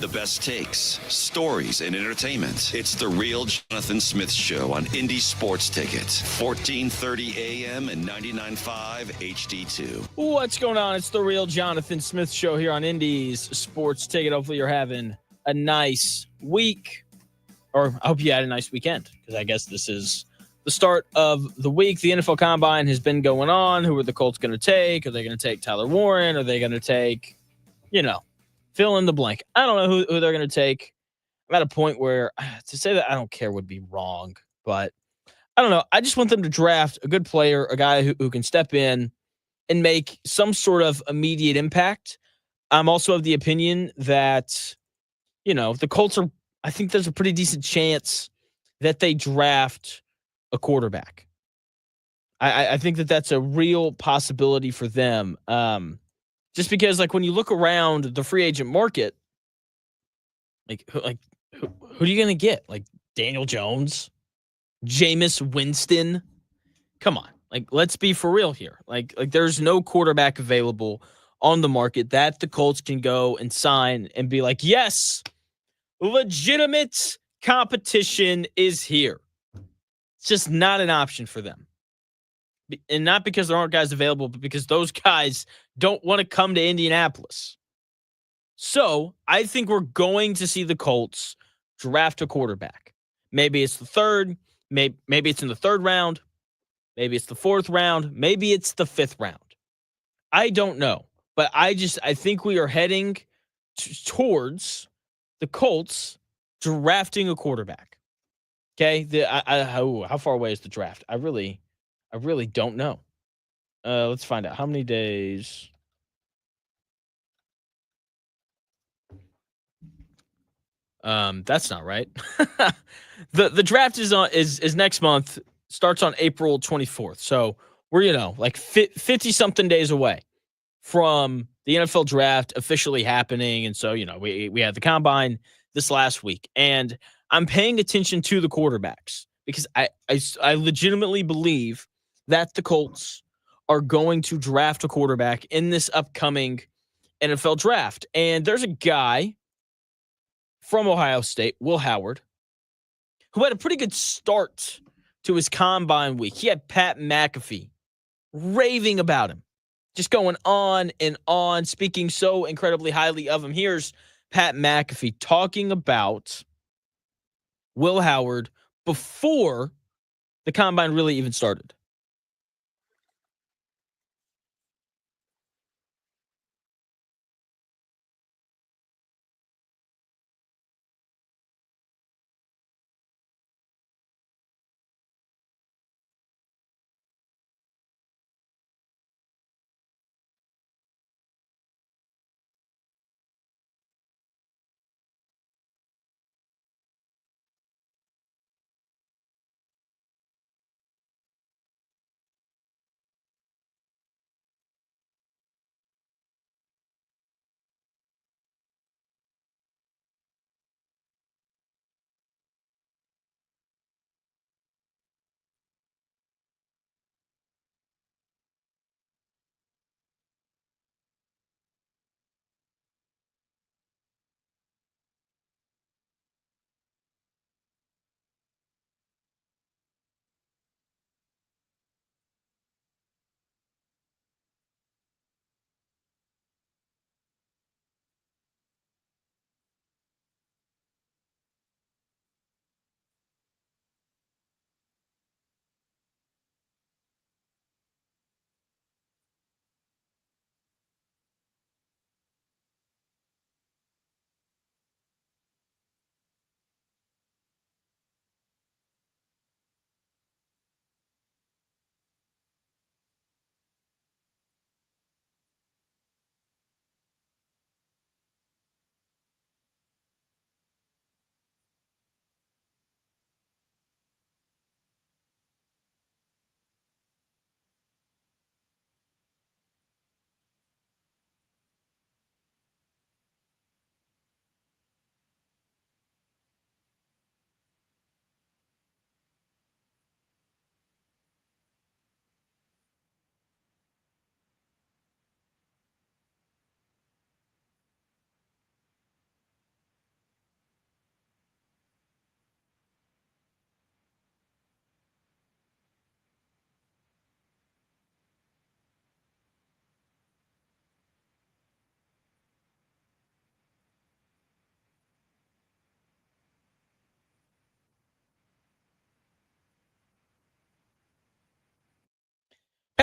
The best takes, stories, and entertainment. It's The Real Jonathan Smith Show on Indy Sports Ticket. 1430 AM and 99.5 HD2. What's going on? It's the Real Jonathan Smith Show here on Indy's Sports Ticket. Hopefully you're having a nice week, or I hope you had a nice weekend, because I guess this is the start of the week. The NFL Combine has been going on. Who are the Colts going to take? Are they going to take Tyler Warren? Are they going to take, fill in the blank? I don't know who they're going to take. I'm at a point where to say that I don't care would be wrong, but I don't know. I just want them to draft a good player, a guy who can step in and make some sort of immediate impact. I'm also of the opinion that, the Colts I think there's a pretty decent chance that they draft a quarterback. I think that that's a real possibility for them. Just because, when you look around the free agent market, who are you going to get? Daniel Jones, Jameis Winston? Come on. Let's be for real here. There's no quarterback available on the market that the Colts can go and sign and be like, yes, legitimate competition is here. It's just not an option for them. And not because there aren't guys available, but because those guys don't want to come to Indianapolis. So I think we're going to see the Colts draft a quarterback. Maybe it's the third. Maybe it's in the third round. Maybe it's the fourth round. Maybe it's the fifth round. I don't know. But I think we are heading towards the Colts drafting a quarterback. Okay? How far away is the draft? I really don't know. Let's find out. How many days? That's not right. The draft is next month. Starts on April 24th. So we're 50 something days away from the NFL draft officially happening. And so we had the combine this last week, and I'm paying attention to the quarterbacks because I legitimately believe that the Colts are going to draft a quarterback in this upcoming NFL draft. And there's a guy from Ohio State, Will Howard, who had a pretty good start to his combine week. He had Pat McAfee raving about him, just going on and on, speaking so incredibly highly of him. Here's Pat McAfee talking about Will Howard before the combine really even started.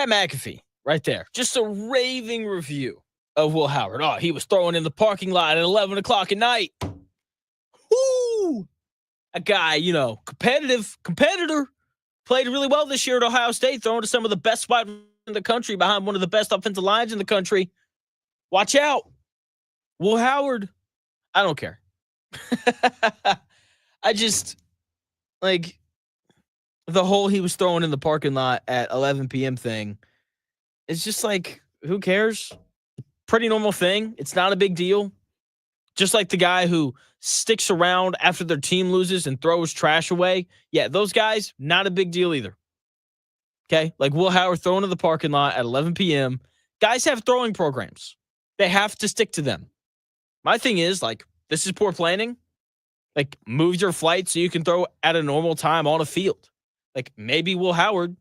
Pat McAfee, right there. Just a raving review of Will Howard. Oh, he was throwing in the parking lot at 11 o'clock at night. Woo! A guy, competitor, played really well this year at Ohio State, throwing to some of the best wide in the country behind one of the best offensive lines in the country. Watch out. Will Howard, I don't care. I just, the whole he was throwing in the parking lot at 11 p.m. thing, it's just who cares? Pretty normal thing. It's not a big deal. Just like the guy who sticks around after their team loses and throws trash away. Yeah, those guys, not a big deal either. Okay? Like Will Howard throwing in the parking lot at 11 p.m. Guys have throwing programs. They have to stick to them. My thing is, this is poor planning. Move your flight so you can throw at a normal time on a field. Maybe Will Howard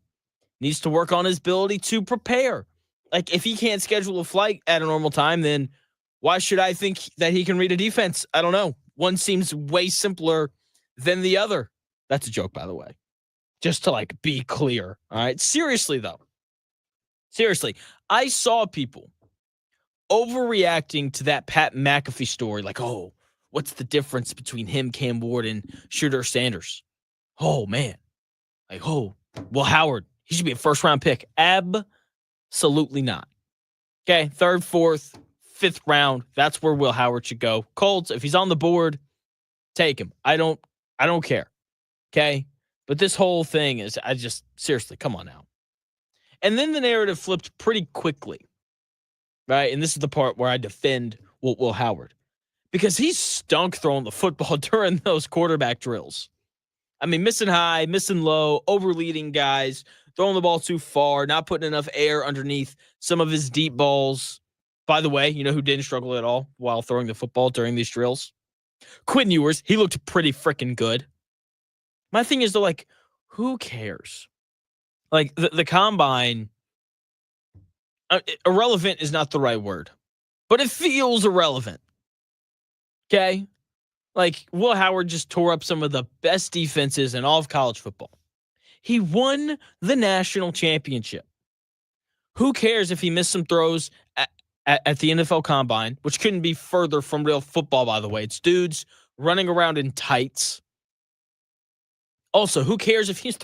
needs to work on his ability to prepare. If he can't schedule a flight at a normal time, then why should I think that he can read a defense? I don't know. One seems way simpler than the other. That's a joke, by the way. Just to be clear. All right. Seriously, though. Seriously. I saw people overreacting to that Pat McAfee story. Oh, what's the difference between him, Cam Ward, and Shooter Sanders? Oh, man. Will Howard, he should be a first-round pick. Absolutely not. Okay, third, fourth, fifth round, that's where Will Howard should go. Colts, if he's on the board, take him. I don't care. Okay? But this whole thing is, seriously, come on now. And then the narrative flipped pretty quickly. Right? And this is the part where I defend Will Howard. Because he stunk throwing the football during those quarterback drills. I mean, missing high, missing low, overleading guys, throwing the ball too far, not putting enough air underneath some of his deep balls. By the way, you know who didn't struggle at all while throwing the football during these drills? Quinn Ewers. He looked pretty freaking good. My thing is, though, who cares? The combine, irrelevant is not the right word, but it feels irrelevant. Okay? Will Howard just tore up some of the best defenses in all of college football. He won the national championship. Who cares if he missed some throws at the NFL Combine, which couldn't be further from real football, by the way. It's dudes running around in tights. Also, who cares if he's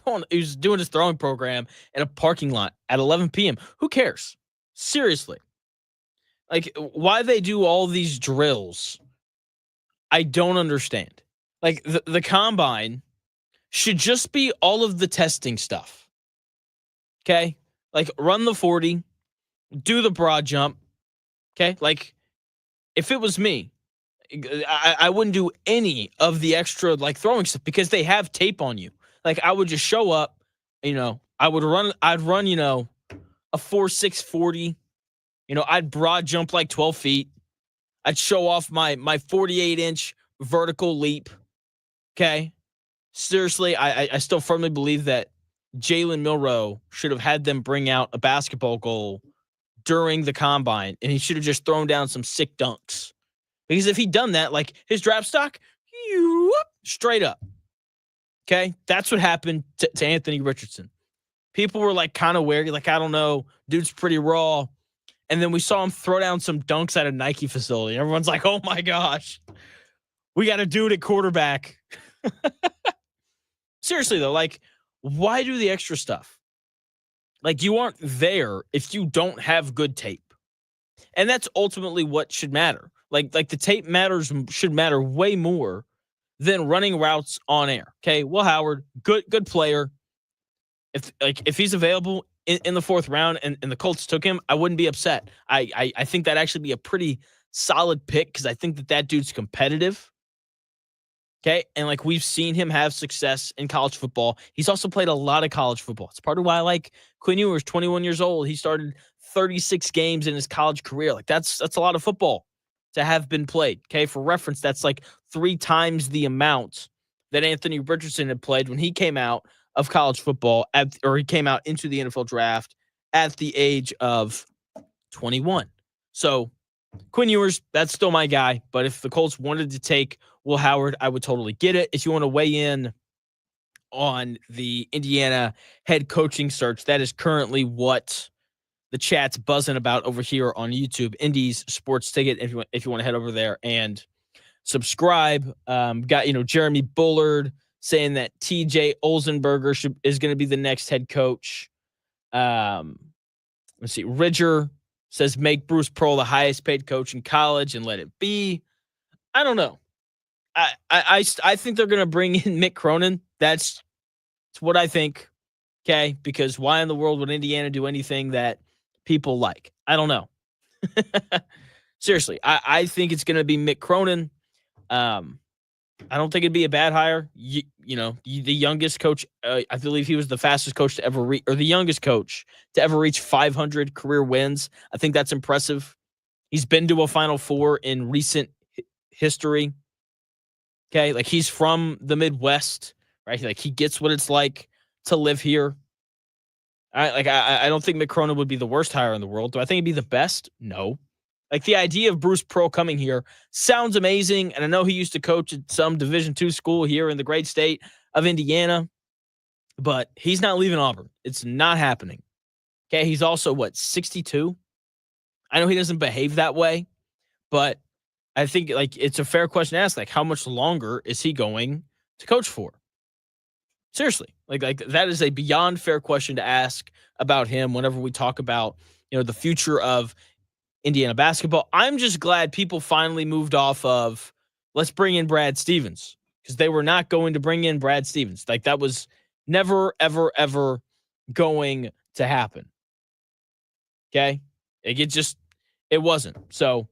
doing his throwing program in a parking lot at 11 p.m.? Who cares? Seriously. Why they do all these drills, I don't understand. The combine should just be all of the testing stuff. Okay? Run the 40, do the broad jump. Okay? If it was me, I wouldn't do any of the extra throwing stuff because they have tape on you. I would just show up, I'd run, a 4.6 40. I'd broad jump 12 feet. I'd show off my 48-inch vertical leap. Okay? Seriously, I still firmly believe that Jalen Milroe should have had them bring out a basketball goal during the combine, and he should have just thrown down some sick dunks. Because if he'd done that, his draft stock, straight up. Okay? That's what happened to Anthony Richardson. People were kind of wary, I don't know, dude's pretty raw. And then we saw him throw down some dunks at a Nike facility. Everyone's like, oh my gosh, we got a dude at quarterback. Seriously, though, why do the extra stuff? You aren't there if you don't have good tape. And that's ultimately what should matter. The tape should matter way more than running routes on air. Okay, Will Howard, good player. If he's available in the fourth round and the Colts took him, I wouldn't be upset. I think that'd actually be a pretty solid pick because I think that dude's competitive. Okay, and we've seen him have success in college football. He's also played a lot of college football. It's part of why I like Quinn Ewers, 21 years old. He started 36 games in his college career. That's a lot of football to have been played. Okay, for reference, that's 3 times the amount that Anthony Richardson had played when he came out of college football, he came out into the NFL draft at the age of 21. So Quinn Ewers, that's still my guy. But if the Colts wanted to take Will Howard, I would totally get it. If you want to weigh in on the Indiana head coaching search. That is currently what the chat's buzzing about over here on YouTube. Indy's Sports Ticket. If you want to head over there and subscribe. Got Jeremy Bullard saying that TJ Olsenberger is going to be the next head coach. Let's see. Ridger says make Bruce Pearl the highest paid coach in college and let it be. I don't know. I think they're going to bring in Mick Cronin. That's what I think. Okay, because why in the world would Indiana do anything that people like? I don't know. Seriously, I think it's going to be Mick Cronin. I don't think it'd be a bad hire. The youngest coach, I believe he was the fastest coach to ever reach, or the youngest coach to ever reach 500 career wins. I think that's impressive. He's been to a Final Four in recent history. Okay, like he's from the Midwest, right? Like he gets what it's like to live here. I don't think Mick Cronin would be the worst hire in the world. Do I think he'd be the best? No. Like the idea of Bruce Pearl coming here sounds amazing, and I know he used to coach at some Division II school here in the great state of Indiana, but he's not leaving Auburn. It's not happening. Okay, he's also 62. I know he doesn't behave that way, but I think like it's a fair question to ask. Like, how much longer is he going to coach for? Seriously, like that is a beyond fair question to ask about him. Whenever we talk about the future of Indiana basketball, I'm just glad people finally moved off of let's bring in Brad Stevens, because they were not going to bring in Brad Stevens. Like that was never, ever, ever going to happen. Okay, it wasn't. So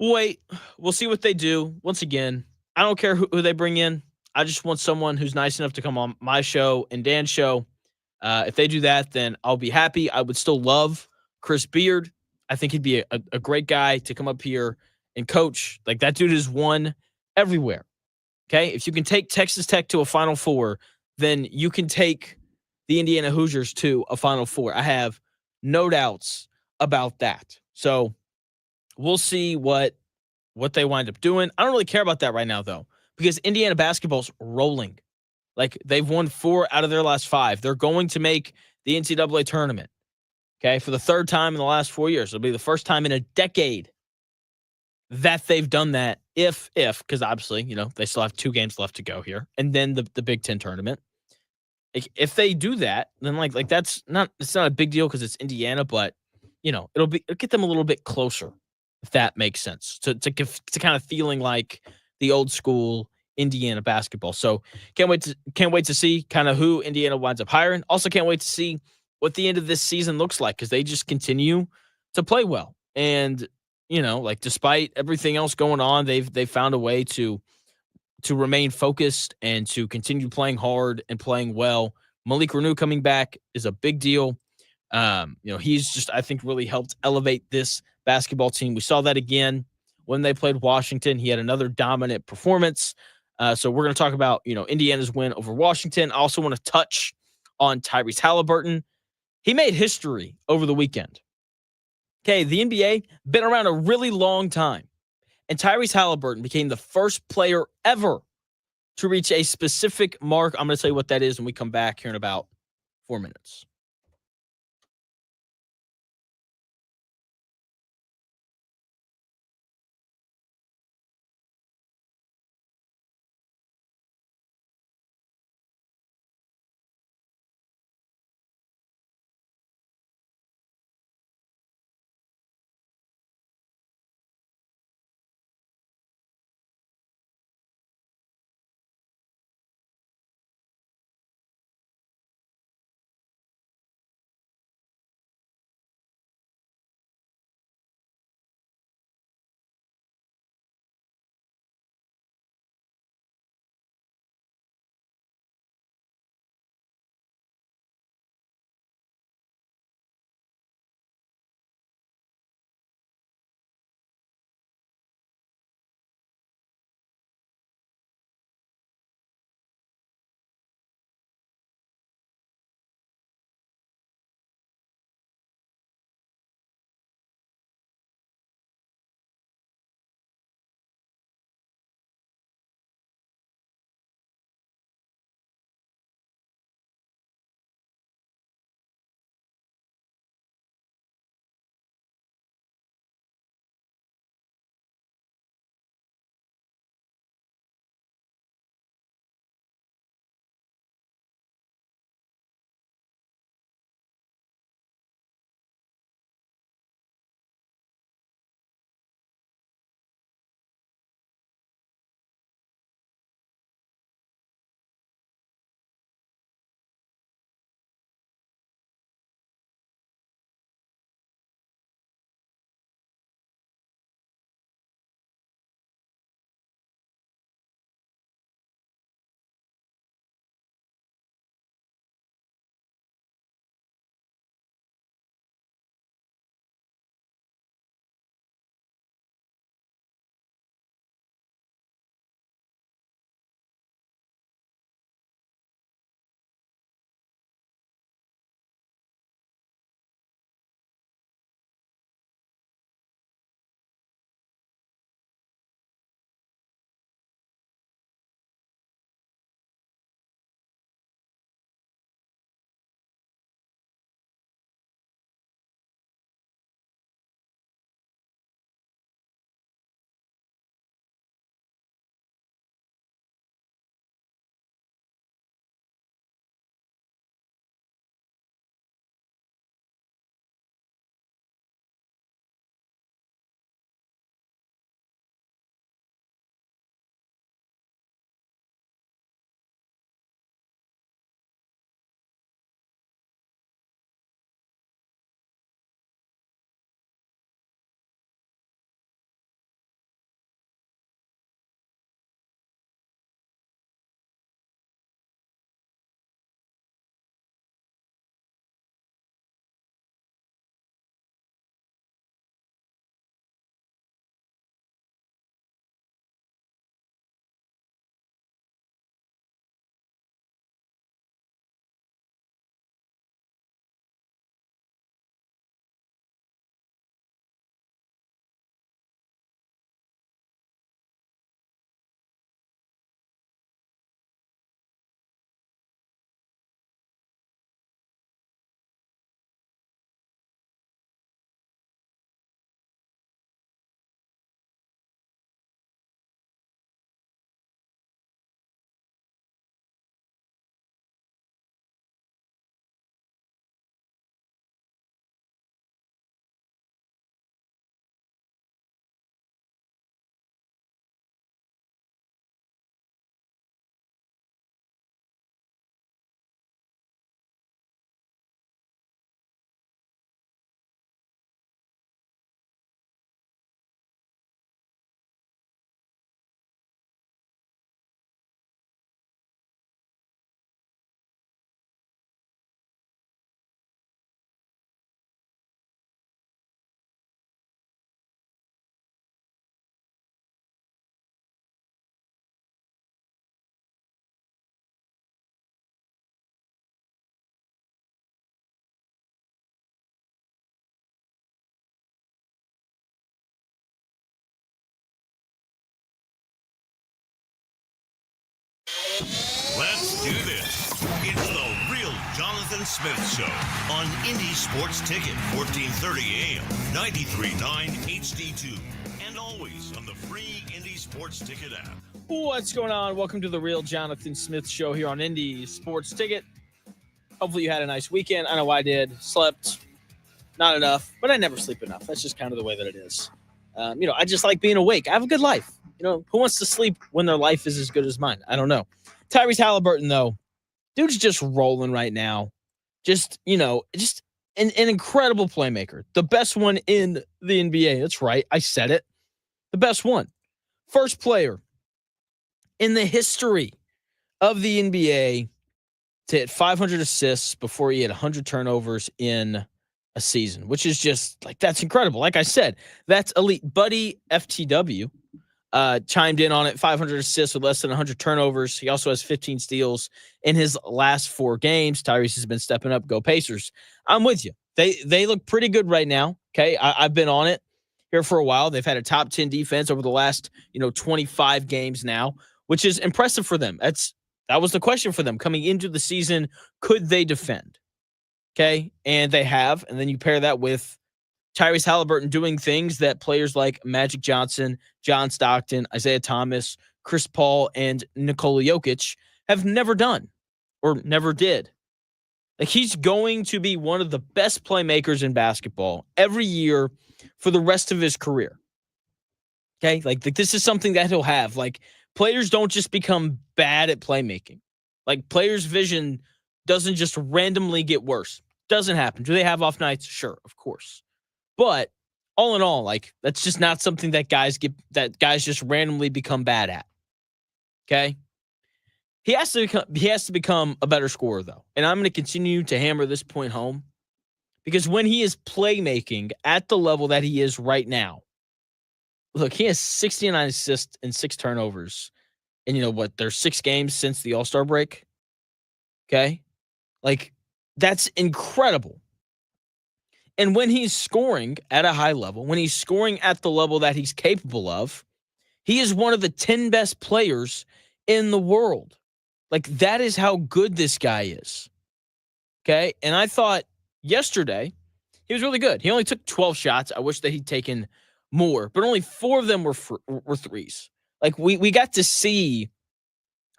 wait, we'll see what they do. Once again, I don't care who they bring in. I just want someone who's nice enough to come on my show and Dan's show. If they do that, then I'll be happy. I would still love Chris Beard. I think he'd be a great guy to come up here and coach. Like that dude has won everywhere. Okay. If you can take Texas Tech to a Final Four, then you can take the Indiana Hoosiers to a Final Four. I have no doubts about that. So we'll see what they wind up doing. I don't really care about that right now, though, because Indiana basketball's rolling. Like they've won 4 out of their last 5. They're going to make the NCAA tournament. Okay, for the third time in the last 4 years. It'll be the first time in a decade that they've done that. If because obviously, they still have 2 games left to go here, and then the Big Ten tournament. If they do that, then like it's not a big deal because it's Indiana, but it'll get them a little bit closer, if that makes sense. To kind of feeling like the old school Indiana basketball. So can't wait to see kind of who Indiana winds up hiring. Also can't wait to see what the end of this season looks like, because they just continue to play well. And, like despite everything else going on, they've found a way to remain focused and to continue playing hard and playing well. Malik Renew coming back is a big deal. He's just, I think, really helped elevate this basketball team. We saw that again when they played Washington. He had another dominant performance. So we're going to talk about, Indiana's win over Washington. I also want to touch on Tyrese Haliburton. He made history over the weekend. Okay, the NBA been around a really long time, and Tyrese Haliburton became the first player ever to reach a specific mark. I'm going to tell you what that is when we come back here in about 4 minutes. do this. It's the Real Jonathan Smith Show on Indy Sports Ticket, 1430 AM, 93.9 HD2, and always on the free Indy Sports Ticket app. What's going on? Welcome to the Real Jonathan Smith Show here on Indy Sports Ticket. Hopefully you had a nice weekend. I know I did. Slept not enough, but I never sleep enough. That's just kind of the way that it is. I just like being awake. I have a good life. Who wants to sleep when their life is as good as mine? I don't know. Tyrese Haliburton, though, dude's just rolling right now. Just an incredible playmaker. The best one in the NBA. That's right. I said it. The best one. First player in the history of the NBA to hit 500 assists before he had 100 turnovers in a season, which is just that's incredible. Like I said, that's elite. Buddy FTW chimed in on it. 500 assists with less than 100 turnovers. He also has 15 steals in his last 4 games. Tyrese has been stepping up. Go Pacers. I'm with you. They look pretty good right now. Okay. I've been on it here for a while. They've had a top 10 defense over the last, 25 games now, which is impressive for them. That was the question for them coming into the season. Could they defend? Okay. And they have. And then you pair that with Tyrese Haliburton doing things that players like Magic Johnson, John Stockton, Isaiah Thomas, Chris Paul, and Nikola Jokic have never done or never did. He's going to be one of the best playmakers in basketball every year for the rest of his career. Okay? This is something that he'll have. Players don't just become bad at playmaking. Players' vision doesn't just randomly get worse. Doesn't happen. Do they have off nights? Sure, of course. But all in all, that's just not something that guys just randomly become bad at. Okay? He has to become a better scorer, though. And I'm going to continue to hammer this point home because when he is playmaking at the level that he is right now, look, he has 69 assists and 6 turnovers. And there's 6 games since the All-Star break. Okay? That's incredible. And when he's scoring at a high level, when he's scoring at the level that he's capable of, he is one of the 10 best players in the world. That is how good this guy is. Okay? And I thought yesterday he was really good. He only took 12 shots. I wish that he'd taken more, but only 4 of them were threes. We got to see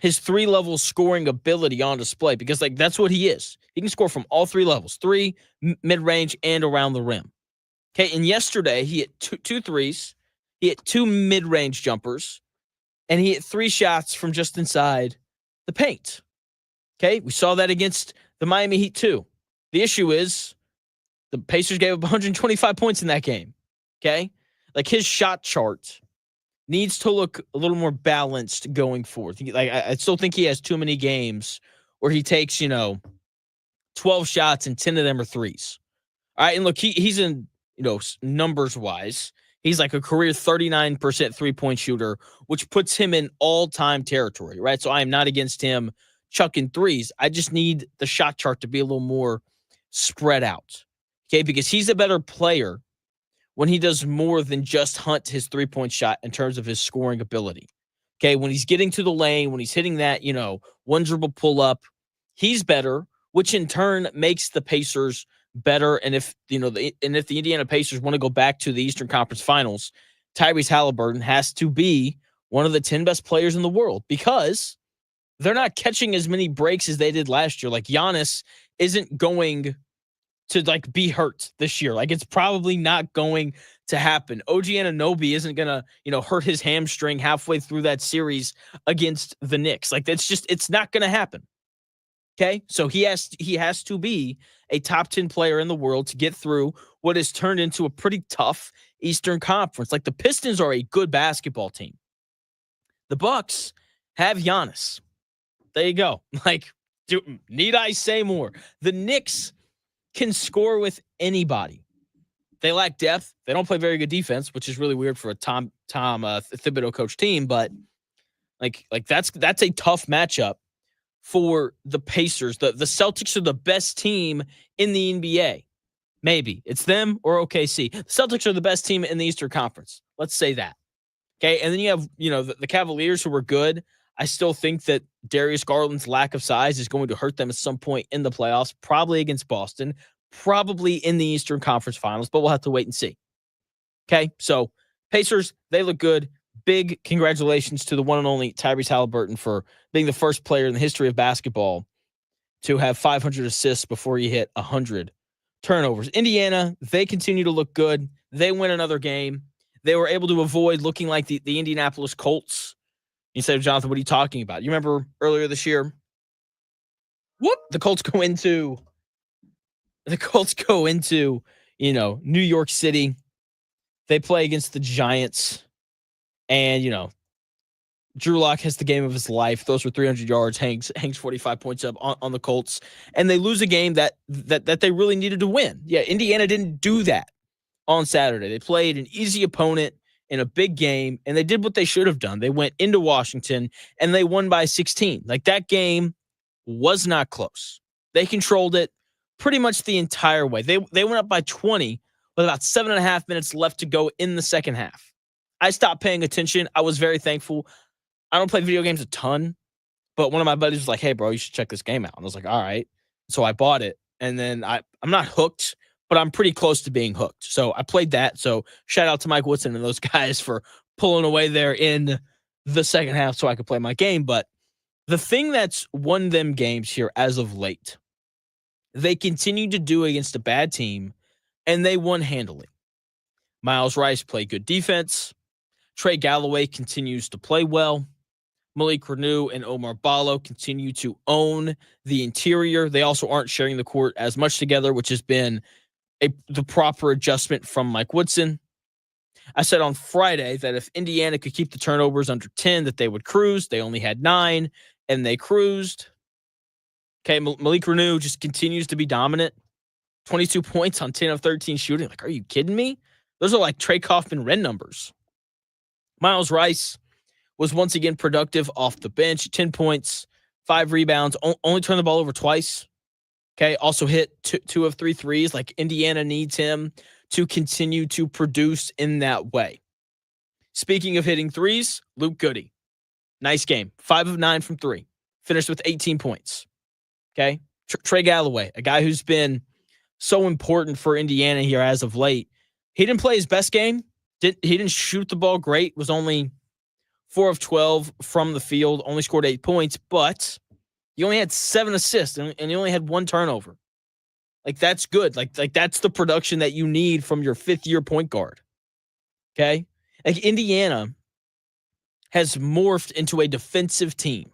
his 3-level scoring ability on display because that's what he is. He can score from all 3 levels, 3, mid-range, and around the rim. Okay, and yesterday he hit 2 threes, he hit 2 mid-range jumpers, and he hit 3 shots from just inside the paint. Okay, we saw that against the Miami Heat too. The issue is the Pacers gave up 125 points in that game. Okay, his shot chart needs to look a little more balanced going forward. I still think he has too many games where he takes, 12 shots and 10 of them are threes. All right. And look, he's in, numbers wise, he's a career 39% 3-point shooter, which puts him in all-time territory, right? So I am not against him chucking threes. I just need the shot chart to be a little more spread out. Okay. Because he's a better player when he does more than just hunt his 3-point shot in terms of his scoring ability. Okay, when he's getting to the lane, when he's hitting that, one dribble pull up, he's better, which in turn makes the Pacers better. And if the Indiana Pacers want to go back to the Eastern Conference Finals, Tyrese Haliburton has to be one of the 10 best players in the world because they're not catching as many breaks as they did last year. Giannis isn't going to be hurt this year. It's probably not going to happen. OG Anunoby isn't going to, hurt his hamstring halfway through that series against the Knicks. It's not going to happen. Okay. So he has to be a top 10 player in the world to get through what has turned into a pretty tough Eastern Conference. The Pistons are a good basketball team. The Bucks have Giannis. There you go. Need I say more? The Knicks can score with anybody. They lack depth. They don't play very good defense, which is really weird for a Tom Thibodeau coach team. But that's a tough matchup for the Pacers. The Celtics are the best team in the NBA. Maybe it's them or OKC. The Celtics are the best team in the Eastern Conference. Let's say that. Okay, and then you have the Cavaliers who were good. I still think that Darius Garland's lack of size is going to hurt them at some point in the playoffs, probably against Boston, probably in the Eastern Conference Finals, but we'll have to wait and see. Okay, so Pacers, they look good. Big congratulations to the one and only Tyrese Haliburton for being the first player in the history of basketball to have 500 assists before he hit 100 turnovers. Indiana, they continue to look good. They win another game. They were able to avoid looking like the Indianapolis Colts. You said, Jonathan, what are you talking about? You remember earlier this year? The Colts go into, New York City. They play against the Giants. And, Drew Lock has the game of his life. Throws for 300 yards, hangs 45 points up on the Colts. And they lose a game that they really needed to win. Yeah, Indiana didn't do that on Saturday. They played an easy opponent in a big game, and they did what they should have done. They went into Washington, and they won by 16. Like, that game was not close. They controlled it pretty much the entire way. They went up by 20 with about 7.5 minutes left to go in the second half. I stopped paying attention. I was very thankful. I don't play video games a ton, but one of my buddies was like, hey, bro, you should check this game out. And I was like, all right. So I bought it, and then I'm not hooked, but I'm pretty close to being hooked. So I played that. So shout out to Mike Woodson and those guys for pulling away there in the second half so I could play my game. But the thing that's won them games here as of late, they continue to do against a bad team, and they won handily. Miles Rice played good defense. Trey Galloway continues to play well. Malik Reneau and Omar Ballo continue to own the interior. They also aren't sharing the court as much together, which has been the proper adjustment from Mike Woodson. I said on Friday that if Indiana could keep the turnovers under 10, that they would cruise. They only had 9, and they cruised. Okay, Malik Reneau just continues to be dominant. 22 points on 10 of 13 shooting. Like, are you kidding me? Those are like Trey Kaufman-Wren numbers. Miles Rice was once again productive off the bench. 10 points, 5 rebounds, only turned the ball over twice. Okay, also hit 2 of 3 threes. Like, Indiana needs him to continue to produce in that way. Speaking of hitting threes, Luke Goody. Nice game. 5 of 9 from 3. Finished with 18 points. Okay, Trey Galloway, a guy who's been so important for Indiana here as of late. He didn't play his best game. He didn't shoot the ball great. Was only 4 of 12 from the field. Only scored 8 points, but he only had 7 assists and he only had 1 turnover. Like, that's good. Like that's the production that you need from your 5th-year point guard. Okay? Like, Indiana has morphed into a defensive team.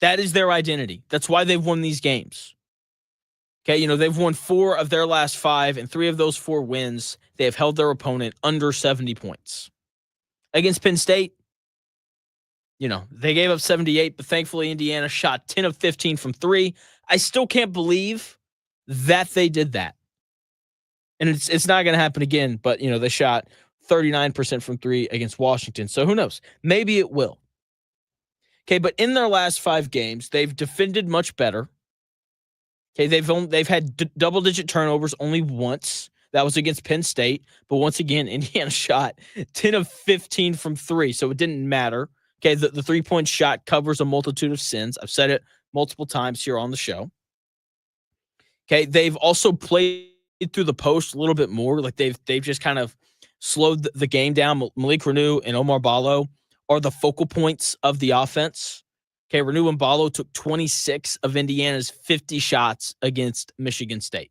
That is their identity. That's why they've won these games. Okay, they've won 4 of their last 5, and 3 of those 4 wins, they have held their opponent under 70 points. Against Penn State, they gave up 78, but thankfully Indiana shot 10 of 15 from 3. I still can't believe that they did that. And it's not going to happen again, but, they shot 39% from 3 against Washington. So who knows? Maybe it will. Okay, but in their last 5 games, they've defended much better. Okay, they've had double-digit turnovers only once. That was against Penn State. But once again, Indiana shot 10 of 15 from 3, so it didn't matter. Okay, the three-point shot covers a multitude of sins. I've said it multiple times here on the show. Okay, they've also played through the post a little bit more. Like, they've just kind of slowed the game down. Malik Reneau and Omar Ballo are the focal points of the offense. Okay, Reneau and Ballo took 26 of Indiana's 50 shots against Michigan State.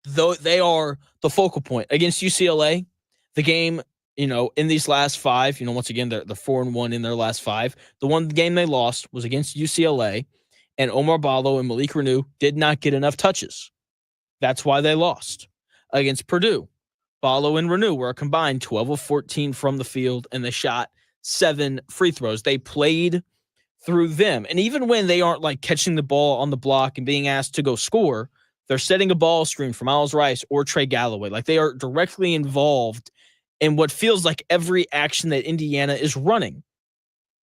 Though they are the focal point. Against UCLA, the game, in these last 5, once again, they're 4-1 in their last 5. The one game they lost was against UCLA, and Omar Ballo and Malik Reneau did not get enough touches. That's why they lost. Against Purdue, Ballo and Reneau were a combined 12 of 14 from the field, and they shot 7 free throws. They played through them. And even when they aren't like catching the ball on the block and being asked to go score, they're setting a ball screen for Miles Rice or Trey Galloway. Like, they are directly involved in what feels like every action that Indiana is running.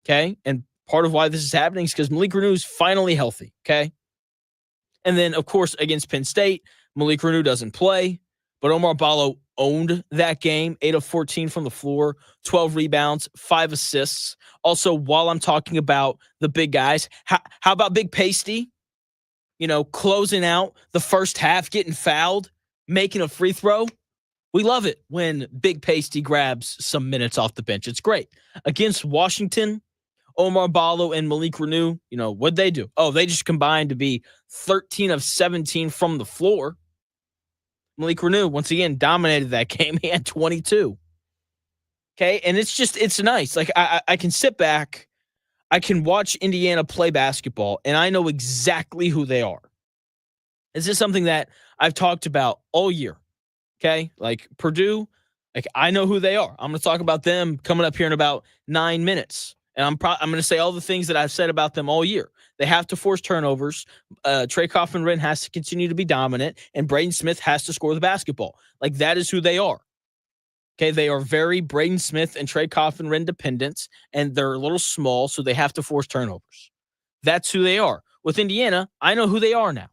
Okay? And part of why this is happening is because Malik Reneau is finally healthy. Okay? And then, of course, against Penn State, Malik Reneau doesn't play, but Omar Ballo owned that game, 8 of 14 from the floor, 12 rebounds, 5 assists. Also, while I'm talking about the big guys, how about Big Pasty? Closing out the first half, getting fouled, making a free throw. We love it when Big Pasty grabs some minutes off the bench. It's great. Against Washington, Omar Ballo and Malik Renew, what'd they do? Oh, they just combined to be 13 of 17 from the floor. Malik Renew, once again, dominated that game. He had 22. Okay, and it's nice. Like, I can sit back, I can watch Indiana play basketball, and I know exactly who they are. This is something that I've talked about all year. Okay, like Purdue, like I know who they are. I'm going to talk about them coming up here in about 9 minutes, and I'm going to say all the things that I've said about them all year. They have to force turnovers. Trey Kaufman-Renn has to continue to be dominant, and Braden Smith has to score the basketball. Like, that is who they are. Okay, they are very Braden Smith and Trey Kaufman-Renn dependent, and they're a little small, so they have to force turnovers. That's who they are. With Indiana, I know who they are now.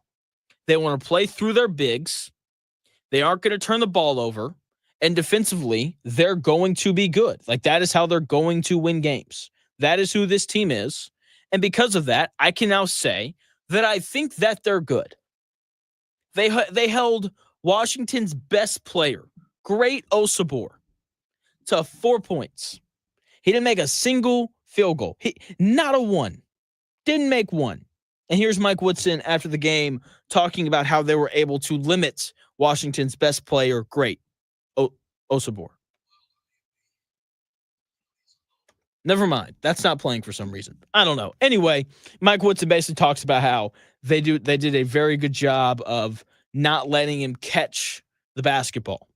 They want to play through their bigs. They aren't going to turn the ball over. And defensively, they're going to be good. Like, that is how they're going to win games. That is who this team is. And because of that, I can now say that I think that they're good. They held Washington's best player, Great Osabor, to 4 points. He didn't make a single field goal. Not a one. Didn't make one. And here's Mike Woodson after the game talking about how they were able to limit Washington's best player, Great Osabor. Never mind. That's not playing for some reason. I don't know. Anyway, Mike Woodson basically talks about how they did a very good job of not letting him catch the basketball.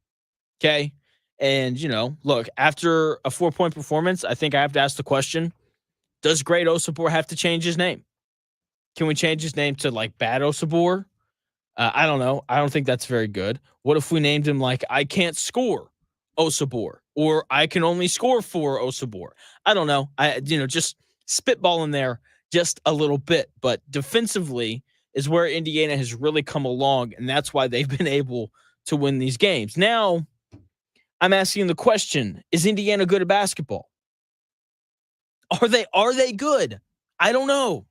Okay? And, look, after a 4-point performance, I think I have to ask the question, does Great Osabor have to change his name? Can we change his name to, like, Bad Osabor? I don't know. I don't think that's very good. What if we named him, like, I Can't Score Osabor, or I Can Only Score for Osabor? I don't know. Just spitballing there just a little bit. But defensively is where Indiana has really come along, and that's why they've been able to win these games. Now, I'm asking the question, is Indiana good at basketball? Are they good? I don't know.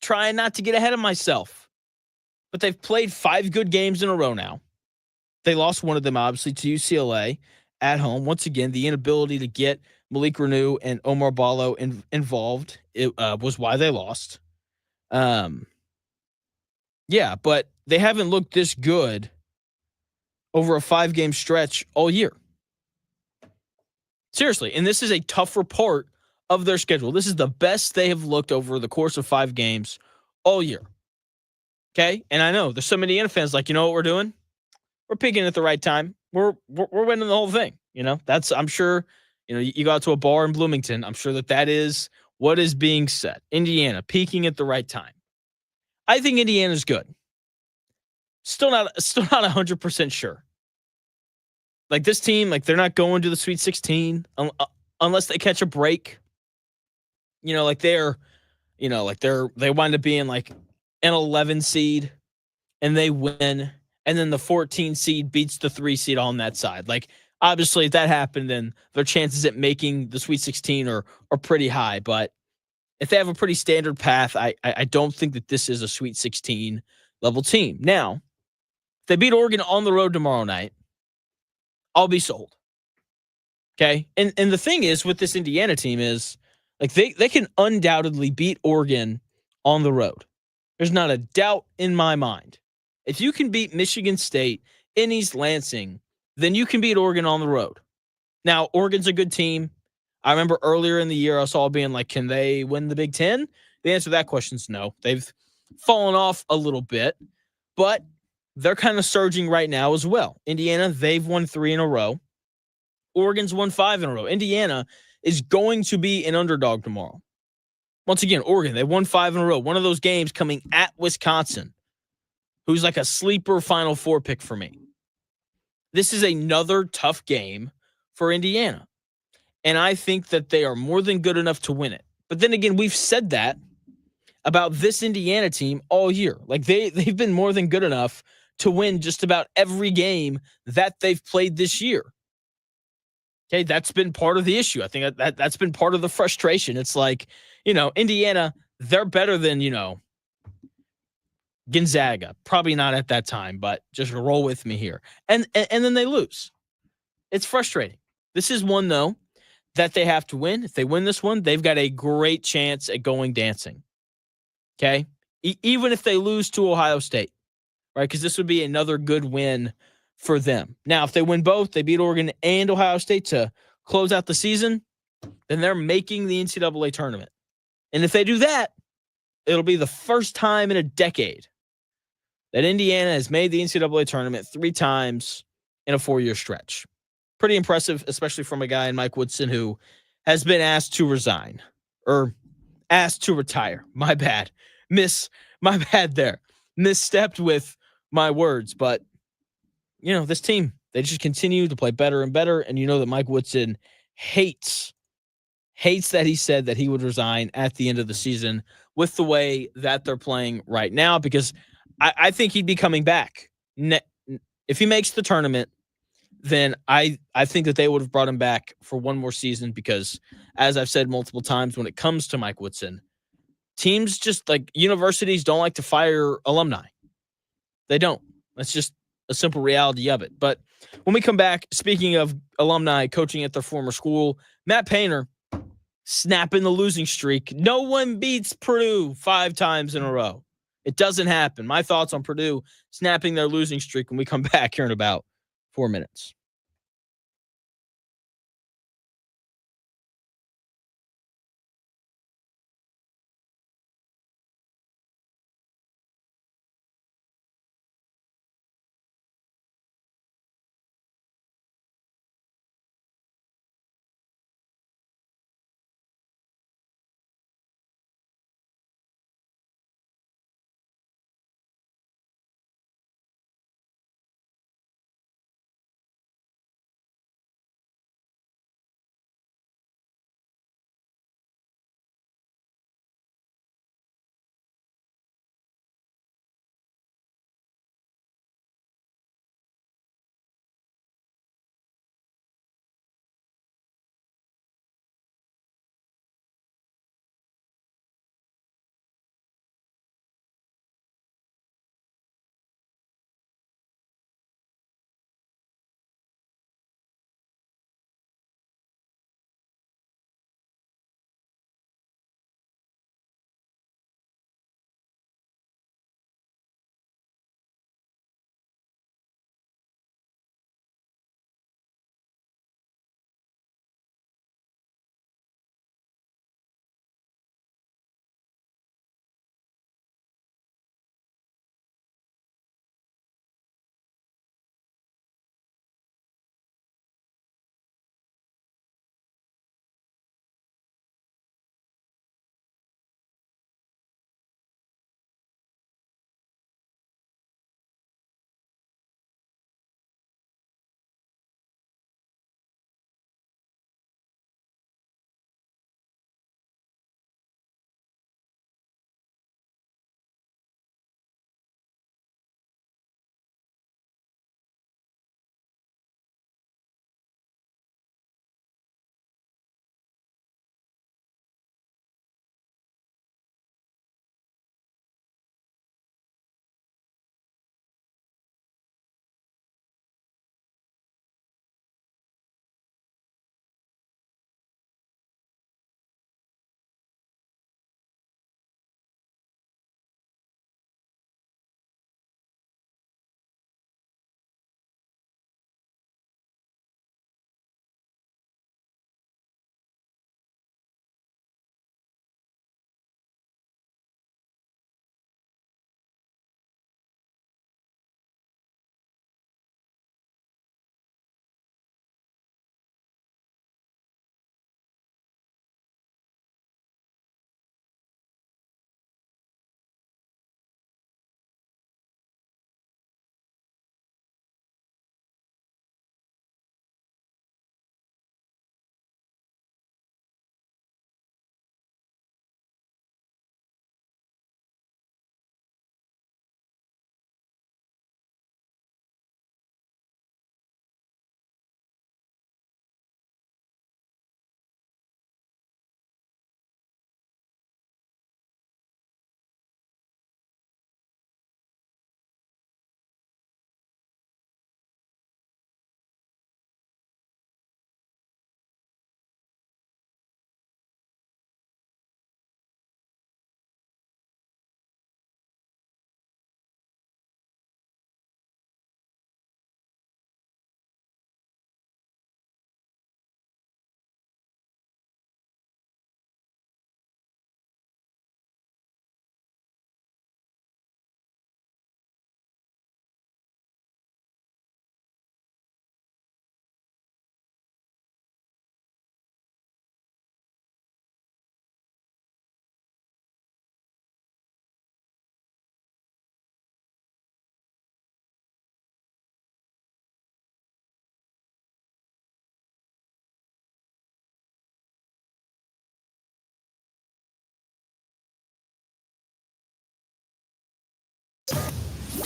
Trying not to get ahead of myself. But they've played 5 good games in a row now. They lost one of them, obviously, to UCLA at home. Once again, the inability to get Malik Renew and Omar Ballo involved was why they lost. Yeah, but they haven't looked this good over a 5-game stretch all year. Seriously, and this is a tougher part of their schedule. This is the best they have looked over the course of 5 games all year. Okay? And I know there's so many Indiana fans like, you know what we're doing? We're picking at the right time. We're winning the whole thing. That's, I'm sure, you go out to a bar in Bloomington. I'm sure that is what is being said. Indiana peaking at the right time. I think Indiana's good. Still not 100% sure. Like, this team, like, they're not going to the Sweet 16 unless they catch a break. They wind up being like an 11 seed and they win, and then the 14 seed beats the 3 seed on that side. Like, obviously, if that happened, then their chances at making the Sweet 16 are pretty high. But if they have a pretty standard path, I don't think that this is a Sweet 16 level team. Now, if they beat Oregon on the road tomorrow night, I'll be sold. Okay? And the thing is with this Indiana team is, like, they can undoubtedly beat Oregon on the road. There's not a doubt in my mind. If you can beat Michigan State in East Lansing, then you can beat Oregon on the road. Now, Oregon's a good team. I remember earlier in the year, us all being like, can they win the Big Ten? The answer to that question is no. They've fallen off a little bit, but they're kind of surging right now as well. Indiana, they've won 3 in a row. Oregon's won 5 in a row. Indiana is going to be an underdog tomorrow. Once again, Oregon, they won 5 in a row. One of those games coming at Wisconsin, who's like a sleeper Final Four pick for me. This is another tough game for Indiana. And I think that they are more than good enough to win it. But then again, we've said that about this Indiana team all year. Like, they've been more than good enough to win just about every game that they've played this year. Okay, that's been part of the issue. I think that's been part of the frustration. It's like, Indiana, they're better than, Gonzaga. Probably not at that time, but just roll with me here. And then they lose. It's frustrating. This is one, though, that they have to win. If they win this one, they've got a great chance at going dancing. Okay? Even if they lose to Ohio State, right? Because this would be another good win for them. Now, if they win both, they beat Oregon and Ohio State to close out the season, then they're making the NCAA tournament. And if they do that, it'll be the first time in a decade that Indiana has made the NCAA tournament 3 times in a 4-year stretch. Pretty impressive, especially from a guy in Mike Woodson who has been asked to resign or asked to retire. My bad. My bad there. Misstepped with my words. But, this team, they just continue to play better and better. And you know that Mike Woodson hates that he said that he would resign at the end of the season with the way that they're playing right now, because I think he'd be coming back. If he makes the tournament, then I think that they would have brought him back for one more season because, as I've said multiple times, when it comes to Mike Woodson, teams just like universities don't like to fire alumni. They don't. That's just a simple reality of it. But when we come back, speaking of alumni coaching at their former school, Matt Painter snapping the losing streak. No one beats Purdue 5 times in a row. It doesn't happen. My thoughts on Purdue snapping their losing streak when we come back here in about 4 minutes.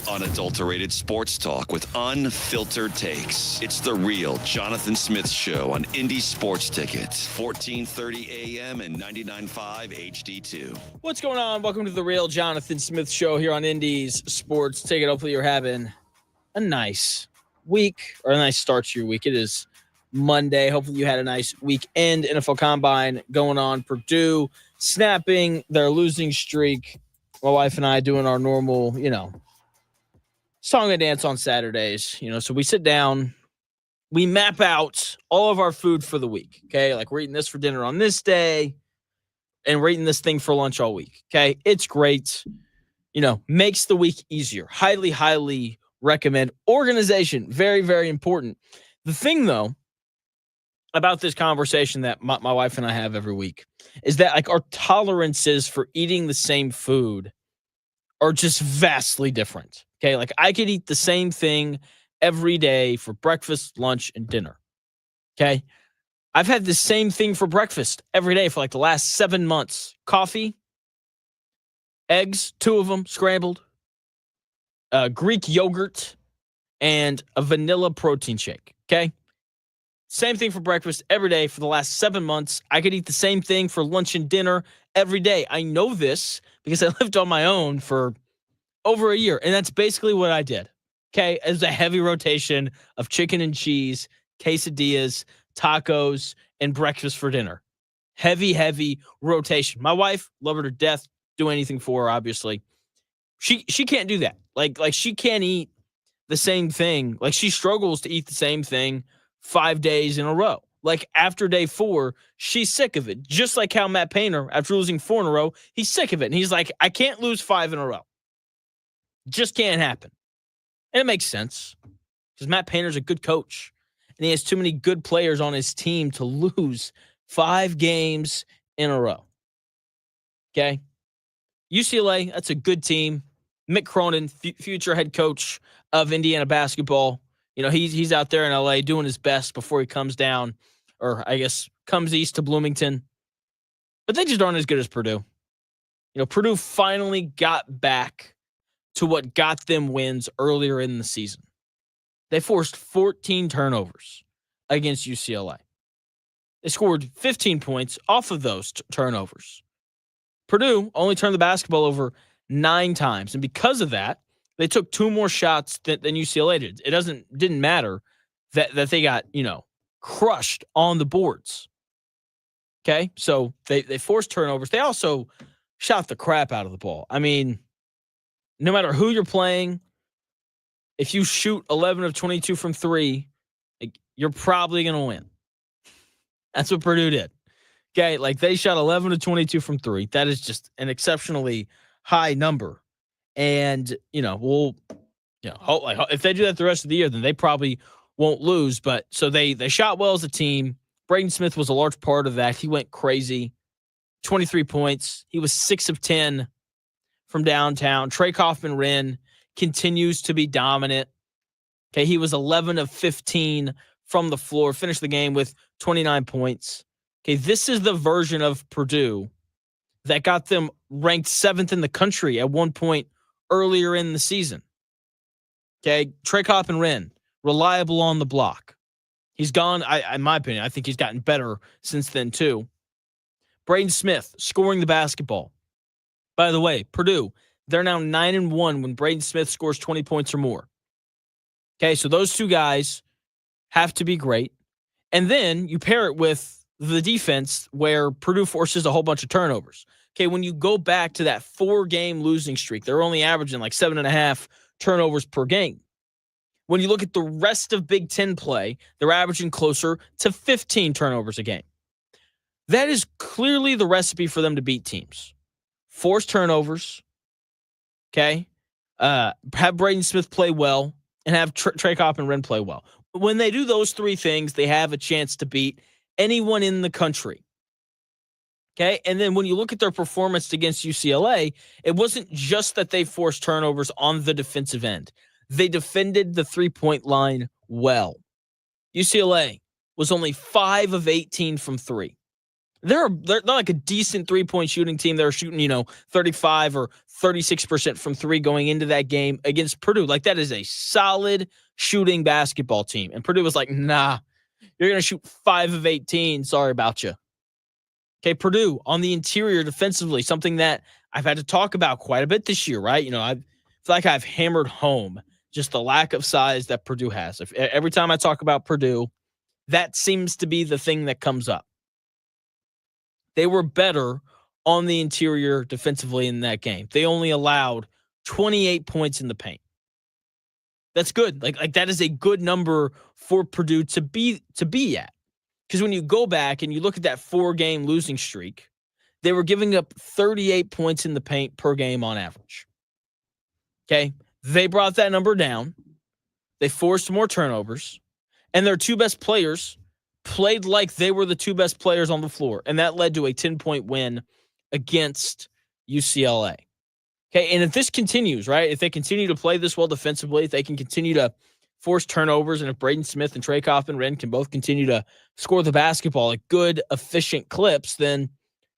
Unadulterated sports talk with unfiltered takes. It's the real Jonathan Smith Show on Indy Sports Ticket, 1430 AM and 99.5 HD2. What's going on? Welcome to the real Jonathan Smith Show here on Indy's Sports Ticket. Hopefully you're having a nice week or a nice start to your week. It is Monday. Hopefully you had a nice weekend. NFL Combine going on. Purdue snapping their losing streak. My wife and I doing our normal, song and dance on Saturdays. So we sit down, we map out all of our food for the week. Okay. Like we're eating this for dinner on this day and we're eating this thing for lunch all week. Okay. It's great. Makes the week easier. Highly, highly recommend. Organization. Very, very important. The thing though, about this conversation that my wife and I have every week is that like our tolerances for eating the same food are just vastly different. Okay. Like I could eat the same thing every day for breakfast, lunch, and dinner. Okay. I've had the same thing for breakfast every day for like the last 7 months. Coffee, eggs, 2 of them scrambled, Greek yogurt, and a vanilla protein shake. Okay. Same thing for breakfast every day for the last 7 months. I could eat the same thing for lunch and dinner every day. I know this because I lived on my own for over a year, and that's basically what I did. Okay, it was a heavy rotation of chicken and cheese, quesadillas, tacos, and breakfast for dinner. Heavy, heavy rotation. My wife, love her to death, do anything for her, obviously. She can't do that. Like she can't eat the same thing. Like she struggles to eat the same thing 5 days in a row. Like after day 4, she's sick of it. Just like how Matt Painter, after losing 4 in a row, he's sick of it. And he's like, I can't lose 5 in a row. Just can't happen. And it makes sense because Matt Painter's a good coach and he has too many good players on his team to lose 5 games in a row. Okay. UCLA, that's a good team. Mick Cronin, future head coach of Indiana basketball. He's out there in LA doing his best before he comes down, or I guess comes east to Bloomington. But they just aren't as good as Purdue. Purdue finally got back to what got them wins earlier in the season. They forced 14 turnovers against UCLA. They scored 15 points off of those turnovers. Purdue only turned the basketball over 9 times, and because of that, they took 2 more shots than UCLA did. It didn't matter that they got, crushed on the boards. Okay? So they forced turnovers. They also shot the crap out of the ball. I mean, no matter who you're playing, if you shoot 11 of 22 from 3, you're probably going to win. That's what Purdue did. Okay? Like they shot 11 of 22 from 3. That is just an exceptionally high number. And, if they do that the rest of the year, then they probably won't lose. But so they shot well as a team. Braden Smith was a large part of that. He went crazy. 23 points. He was 6 of 10 from downtown. Trey Kaufman-Renn continues to be dominant. Okay, he was 11 of 15 from the floor. Finished the game with 29 points. Okay, this is the version of Purdue that got them ranked 7th in the country at one point earlier in the season. Okay, Trey Kaufman-Renn, reliable on the block. He's gone, in my opinion, I think he's gotten better since then too. Braden Smith, scoring the basketball. By the way, Purdue, they're now 9-1 when Braden Smith scores 20 points or more. Okay, so those 2 guys have to be great. And then you pair it with the defense where Purdue forces a whole bunch of turnovers. Okay, when you go back to that 4-game losing streak, they're only averaging like 7.5 turnovers per game. When you look at the rest of Big Ten play, they're averaging closer to 15 turnovers a game. That is clearly the recipe for them to beat teams. Force turnovers, okay? Have Braden Smith play well, and have Trey Kaufman-Renn play well. When they do those 3 things, they have a chance to beat anyone in the country. Okay, and then when you look at their performance against UCLA, it wasn't just that they forced turnovers on the defensive end. They defended the 3-point line well. UCLA was only 5 of 18 from 3. They're like a decent three-point shooting team. They're shooting, 35 or 36% from three going into that game against Purdue. Like, that is a solid shooting basketball team. And Purdue was like, nah, you're going to shoot 5 of 18. Sorry about you. Okay, Purdue on the interior defensively, something that I've had to talk about quite a bit this year, right? I feel like I've hammered home just the lack of size that Purdue has. Every time I talk about Purdue, that seems to be the thing that comes up. They were better on the interior defensively in that game. They only allowed 28 points in the paint. That's good. Like that is a good number for Purdue to be at. Because when you go back and you look at that 4-game losing streak, they were giving up 38 points in the paint per game on average. Okay? They brought that number down. They forced more turnovers. And their two best players played like they were the two best players on the floor. And that led to a 10-point win against UCLA. Okay, and if this continues, right, if they continue to play this well defensively, if they can continue to force turnovers, and if Braden Smith and Trey Kaufman-Renn can both continue to score the basketball at good, efficient clips, then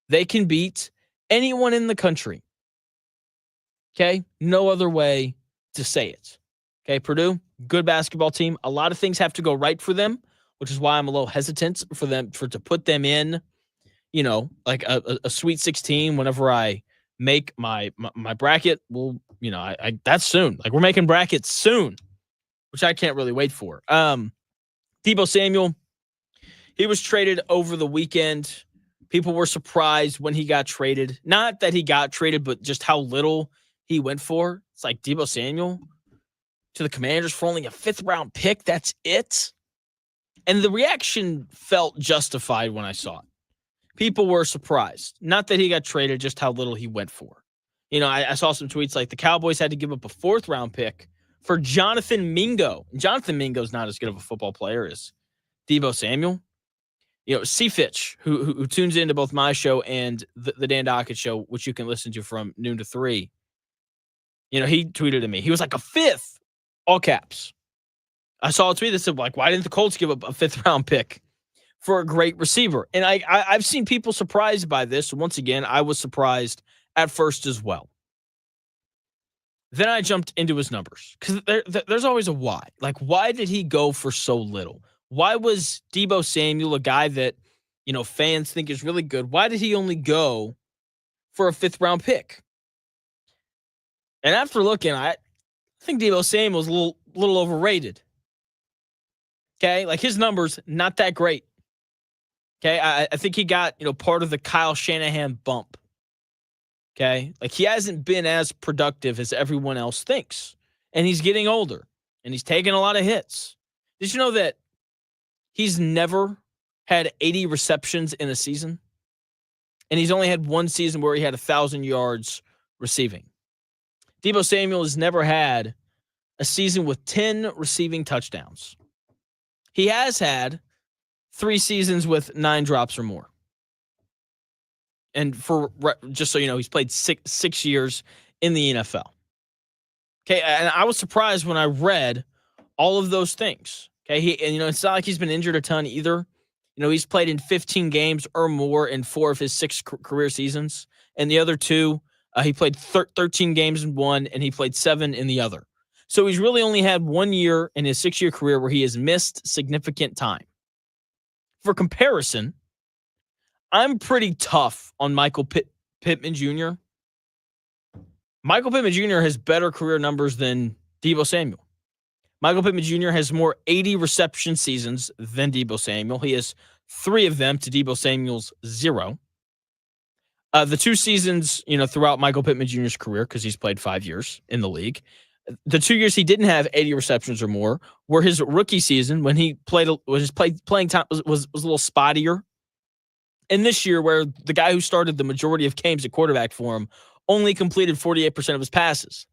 they can beat anyone in the country. Okay, no other way to say it. Okay, Purdue, good basketball team. A lot of things have to go right for them, which is why I'm a little hesitant to put them in, like a Sweet 16 whenever I make my bracket. Well, that's soon. Like, we're making brackets soon, which I can't really wait for. Deebo Samuel, he was traded over the weekend. People were surprised when he got traded. Not that he got traded, but just how little he went for. It's like Deebo Samuel to the Commanders for only a 5th-round pick. That's it. And the reaction felt justified when I saw it. People were surprised. Not that he got traded, just how little he went for. I saw some tweets like the Cowboys had to give up a 4th-round pick for Jonathan Mingo. Jonathan Mingo's not as good of a football player as Deebo Samuel. C. Fitch, who tunes into both my show and the Dan Dockett show, which you can listen to from noon to 3, he tweeted at me. He was like, a 5th, all caps. I saw a tweet that said, like, why didn't the Colts give up a 5th-round pick for a great receiver? And I've seen people surprised by this. Once again, I was surprised at first as well. Then I jumped into his numbers because there's always a why. Like, why did he go for so little? Why was Deebo Samuel a guy that, fans think is really good? Why did he only go for a 5th-round pick? And after looking, I think Deebo Samuel was a little overrated. Okay, like his numbers, not that great. Okay, I think he got, part of the Kyle Shanahan bump. Okay, like he hasn't been as productive as everyone else thinks. And he's getting older, and he's taking a lot of hits. Did you know that he's never had 80 receptions in a season? And he's only had one season where he had 1,000 yards receiving. Deebo Samuel has never had a season with 10 receiving touchdowns. He has had 3 seasons with 9 drops or more. And just so you know, he's played six years in the NFL. Okay, and I was surprised when I read all of those things. Okay, it's not like he's been injured a ton either. He's played in 15 games or more in 4 of his 6 career seasons. And the other 2, he played 13 games in one, and he played 7 in the other. So he's really only had 1 year in his 6-year career where he has missed significant time. For comparison, I'm pretty tough on Michael Pittman Jr. Michael Pittman Jr. has better career numbers than Deebo Samuel. Michael Pittman Jr. has more 80 reception seasons than Deebo Samuel. He has 3 of them to Deebo Samuel's 0. The 2 seasons, throughout Michael Pittman Jr.'s career, because he's played 5 years in the league, the 2 years he didn't have 80 receptions or more were his rookie season when he playing time was a little spottier. And this year, where the guy who started the majority of games at quarterback for him only completed 48% of his passes.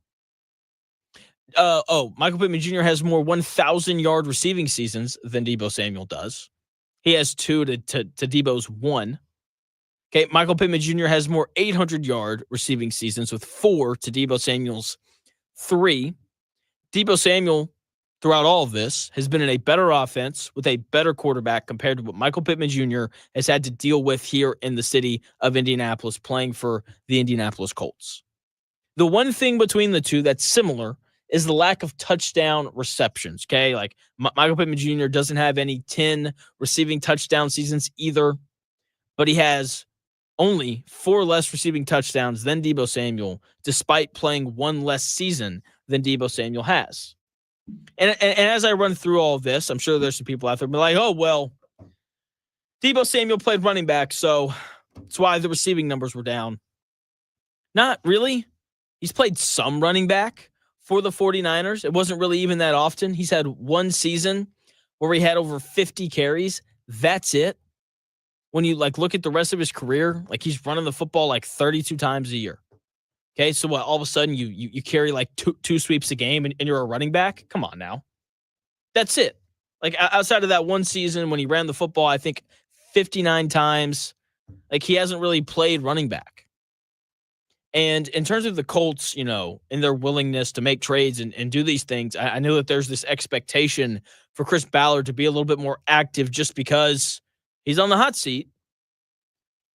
Michael Pittman Jr. has more 1,000-yard receiving seasons than Deebo Samuel does. He has 2 to Deebo's 1. Okay, Michael Pittman Jr. has more 800-yard receiving seasons with 4 to Deebo Samuel's 3. Deebo Samuel throughout all of this has been in a better offense with a better quarterback compared to what Michael Pittman Jr. has had to deal with here in the city of Indianapolis playing for the Indianapolis Colts. The one thing between the two that's similar is the lack of touchdown receptions, okay? Like Michael Pittman Jr. doesn't have any 10 receiving touchdown seasons either, but he has only 4 less receiving touchdowns than Deebo Samuel, despite playing 1 less season than Deebo Samuel has. And as I run through all of this, I'm sure there's some people out there be like, oh, well, Deebo Samuel played running back, so that's why the receiving numbers were down. Not really. He's played some running back for the 49ers. It wasn't really even that often. He's had 1 season where he had over 50 carries. That's it. When you look at the rest of his career, he's running the football 32 times a year. Okay, so what? All of a sudden you carry two sweeps a game and you're a running back? Come on now. That's it. Outside of that 1 season when he ran the football, I think 59 times, he hasn't really played running back. And in terms of the Colts, and their willingness to make trades and do these things, I know that there's this expectation for Chris Ballard to be a little bit more active just because he's on the hot seat.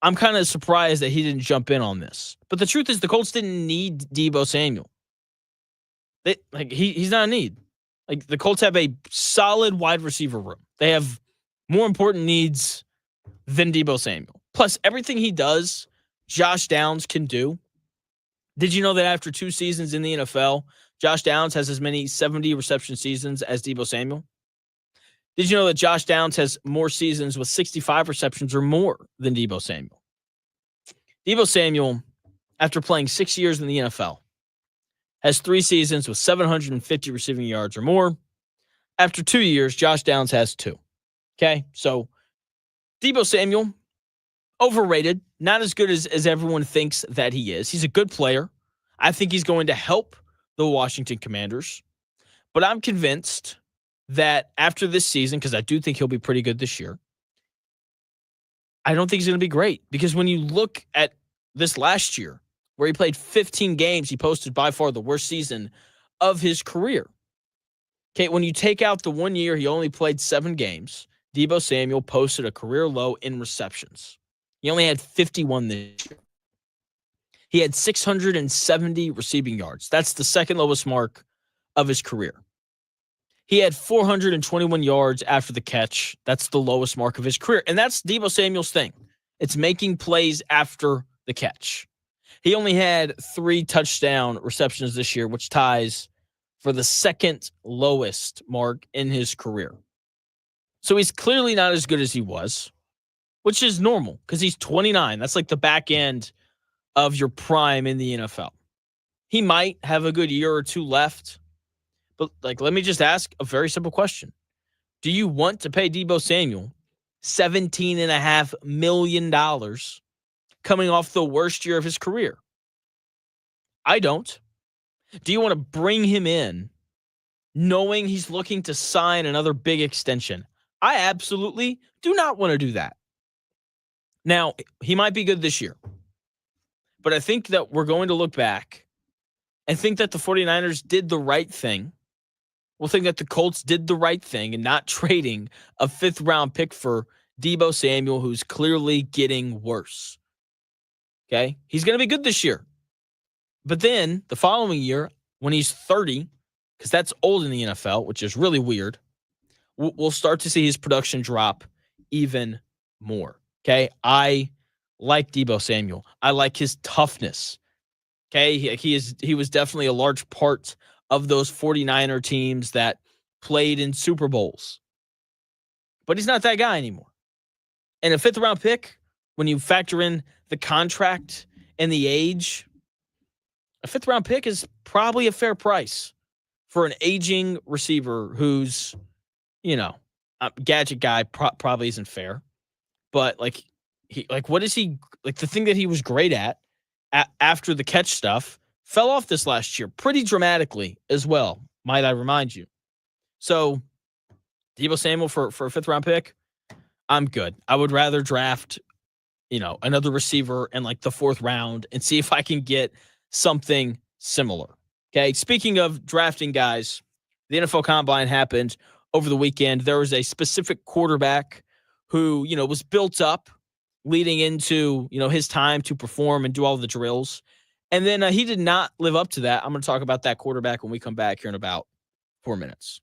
I'm kind of surprised that he didn't jump in on this. But the truth is the Colts didn't need Deebo Samuel. He's not a need. The Colts have a solid wide receiver room. They have more important needs than Deebo Samuel. Plus, everything he does, Josh Downs can do. Did you know that after 2 seasons in the NFL, Josh Downs has as many 70 reception seasons as Deebo Samuel? Did you know that Josh Downs has more seasons with 65 receptions or more than Deebo Samuel? Deebo Samuel, after playing 6 years in the NFL, has 3 seasons with 750 receiving yards or more. After 2 years, Josh Downs has 2. Okay, so Deebo Samuel, overrated, not as good as everyone thinks that he is. He's a good player. I think he's going to help the Washington Commanders. But I'm convinced that after this season, because I do think he'll be pretty good this year, I don't think he's going to be great. Because when you look at this last year, where he played 15 games, he posted by far the worst season of his career. Okay, when you take out the 1 year he only played 7 games, Deebo Samuel posted a career low in receptions. He only had 51 this year. He had 670 receiving yards. That's the second lowest mark of his career. He had 421 yards after the catch. That's the lowest mark of his career. And that's Deebo Samuel's thing. It's making plays after the catch. He only had 3 touchdown receptions this year, which ties for the second lowest mark in his career. So he's clearly not as good as he was, which is normal because he's 29. That's the back end of your prime in the NFL. He might have a good year or 2 left. But let me just ask a very simple question. Do you want to pay Deebo Samuel $17.5 million coming off the worst year of his career? I don't. Do you want to bring him in knowing he's looking to sign another big extension? I absolutely do not want to do that. Now, he might be good this year, but I think that we're going to look back and think that the 49ers did the right thing. We'll think that the Colts did the right thing in not trading a 5th-round pick for Deebo Samuel, who's clearly getting worse. Okay? He's going to be good this year. But then the following year, when he's 30, because that's old in the NFL, which is really weird, we'll start to see his production drop even more. Okay? I like Deebo Samuel. I like his toughness. Okay? He was definitely a large part of those 49er teams that played in Super Bowls. But he's not that guy anymore. And a 5th-round pick, when you factor in the contract and the age, a 5th-round pick is probably a fair price for an aging receiver who's, a gadget guy probably isn't fair. But, what is he, the thing that he was great at after the catch stuff fell off this last year pretty dramatically as well, might I remind you. So, Deebo Samuel for a 5th-round pick, I'm good. I would rather draft, another receiver in the 4th round and see if I can get something similar. Okay, speaking of drafting guys, the NFL Combine happened over the weekend. There was a specific quarterback who, was built up leading into, his time to perform and do all the drills. And then he did not live up to that. I'm going to talk about that quarterback when we come back here in about 4 minutes.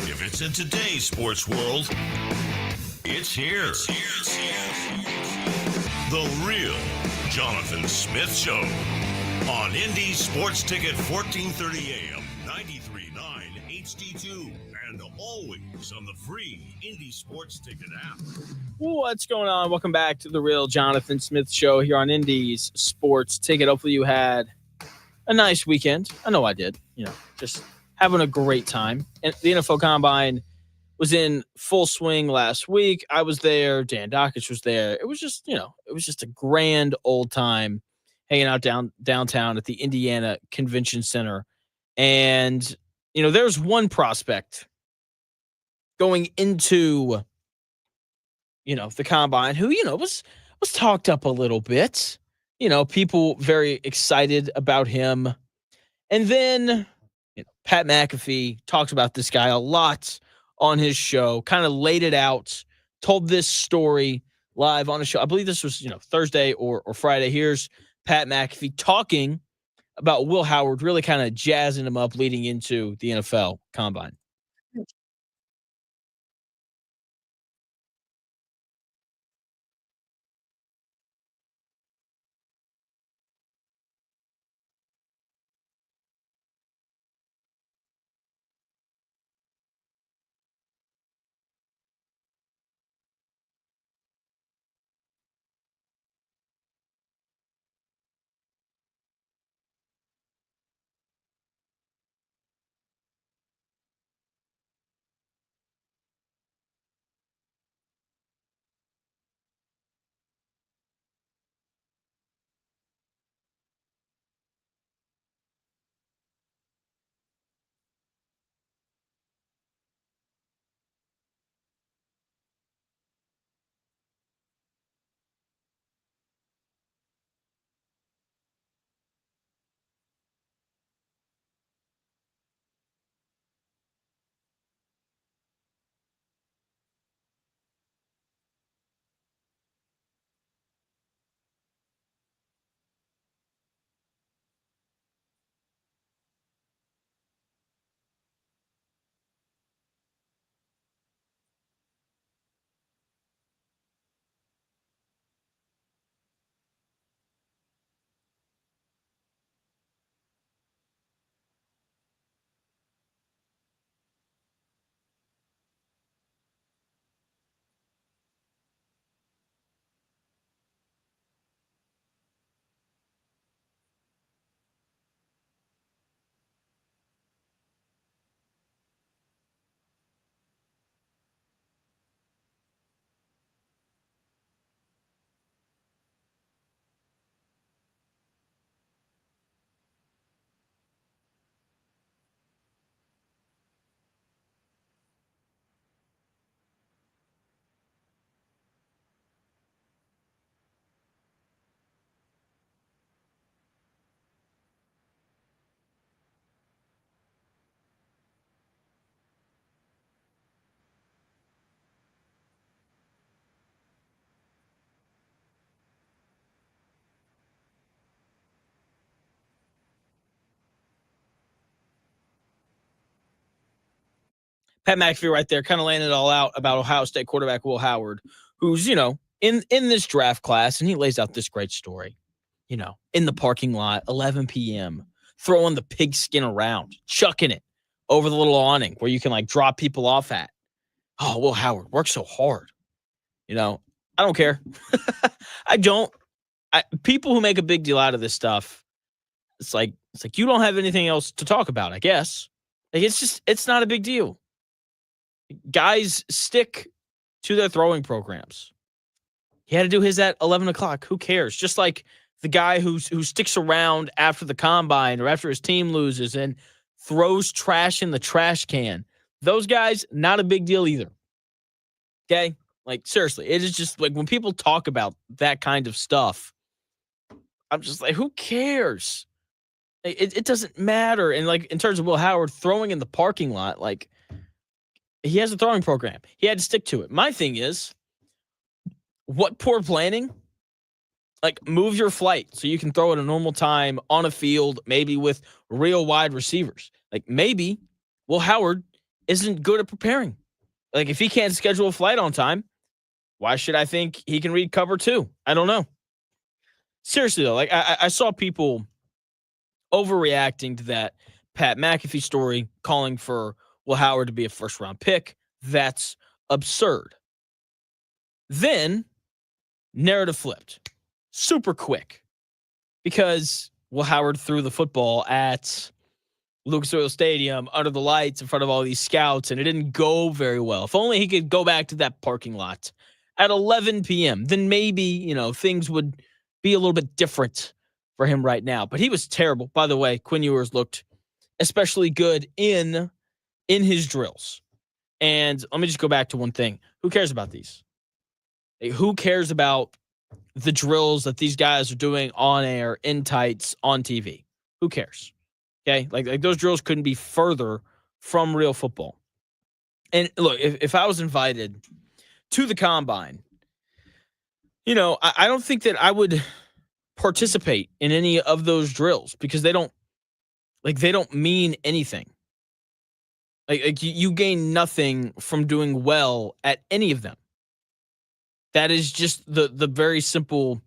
If it's in today's sports world, it's here. The Real Jonathan Smith Show on Indy Sports Ticket 1430 AM, 93.9 HD2, and always on the free Indy Sports Ticket app. What's going on? Welcome back to the Real Jonathan Smith Show here on Indy's Sports Ticket. Hopefully you had a nice weekend. I know I did. Just having a great time. And the NFL Combine was in full swing last week. I was there. Dan Dockich was there. It was just, a grand old time hanging out downtown at the Indiana Convention Center. And, there's one prospect going into, the Combine who, was talked up a little bit. People very excited about him. And then Pat McAfee talks about this guy a lot on his show, kind of laid it out, told this story live on a show. I believe this was, Thursday or Friday. Here's Pat McAfee talking about Will Howard, really kind of jazzing him up leading into the NFL Combine. Pat McAfee right there kind of laying it all out about Ohio State quarterback Will Howard, who's, in this draft class, and he lays out this great story, in the parking lot, 11 p.m., throwing the pigskin around, chucking it over the little awning where you can, drop people off at. Oh, Will Howard works so hard. I don't care. I don't. People who make a big deal out of this stuff, it's like you don't have anything else to talk about, I guess. It's not a big deal. Guys stick to their throwing programs. He had to do his at 11 o'clock. Who cares? Just like the guy who sticks around after the combine or after his team loses and throws trash in the trash can. Those guys, not a big deal either. Okay? Seriously, it is just when people talk about that kind of stuff, I'm just like, who cares? It doesn't matter. And in terms of Will Howard throwing in the parking lot, he has a throwing program. He had to stick to it. My thing is, what poor planning? Move your flight so you can throw at a normal time on a field, maybe with real wide receivers. Maybe Will Howard isn't good at preparing. If he can't schedule a flight on time, why should I think he can read cover 2? I don't know. Seriously, though, I saw people overreacting to that Pat McAfee story, calling for Will Howard to be a first-round pick. That's absurd. Then, narrative flipped. Super quick. Because Will Howard threw the football at Lucas Oil Stadium under the lights in front of all these scouts, and it didn't go very well. If only he could go back to that parking lot at 11 p.m., then maybe, things would be a little bit different for him right now. But he was terrible. By the way, Quinn Ewers looked especially good in his drills. And let me just go back to one thing. Who cares about these? Who cares about the drills that these guys are doing on air, in tights, on TV? Who cares? Okay? Like those drills couldn't be further from real football. And look, if I was invited to the combine, I don't think that I would participate in any of those drills because they don't mean anything. Like you gain nothing from doing well at any of them. That is just the very simple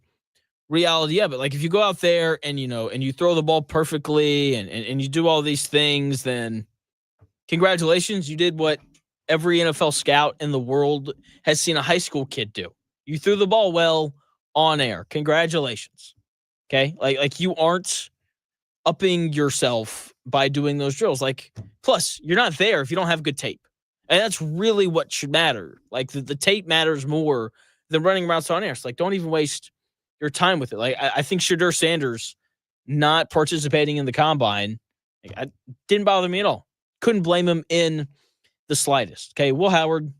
reality of it. Like if you go out there and you throw the ball perfectly and you do all these things, then congratulations, you did what every NFL scout in the world has seen a high school kid do. You threw the ball well on air. Congratulations. Okay? Like you aren't upping yourself by doing those drills. Like, plus, you're not there if you don't have good tape. And that's really what should matter. Like the tape matters more than running routes on air. So like, don't even waste your time with it. Like I think Shadur Sanders not participating in the combine, didn't bother me at all. Couldn't blame him in the slightest. Okay, Will Howard,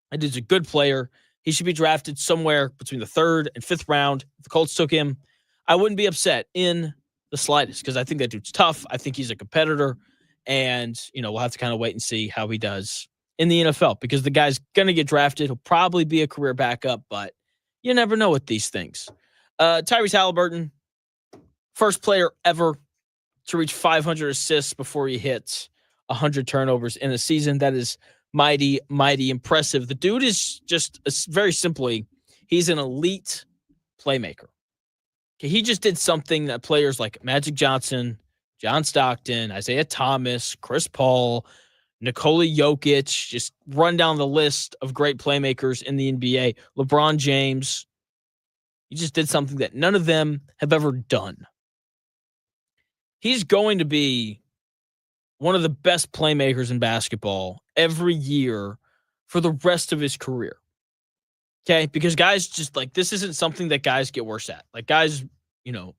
that dude's a good player. He should be drafted somewhere between the 3rd and 5th round. If the Colts took him, I wouldn't be upset in the slightest because I think that dude's tough. I think he's a competitor. And, we'll have to kind of wait and see how he does in the NFL because the guy's going to get drafted. He'll probably be a career backup, but you never know with these things. Tyrese Haliburton, first player ever to reach 500 assists before he hits 100 turnovers in a season. That is mighty, mighty impressive. The dude is just very simply, he's an elite playmaker. Okay, he just did something that players like Magic Johnson, John Stockton, Isaiah Thomas, Chris Paul, Nikola Jokic, just run down the list of great playmakers in the NBA. LeBron James, he just did something that none of them have ever done. He's going to be one of the best playmakers in basketball every year for the rest of his career. Okay? Because guys just this isn't something that guys get worse at. Like guys,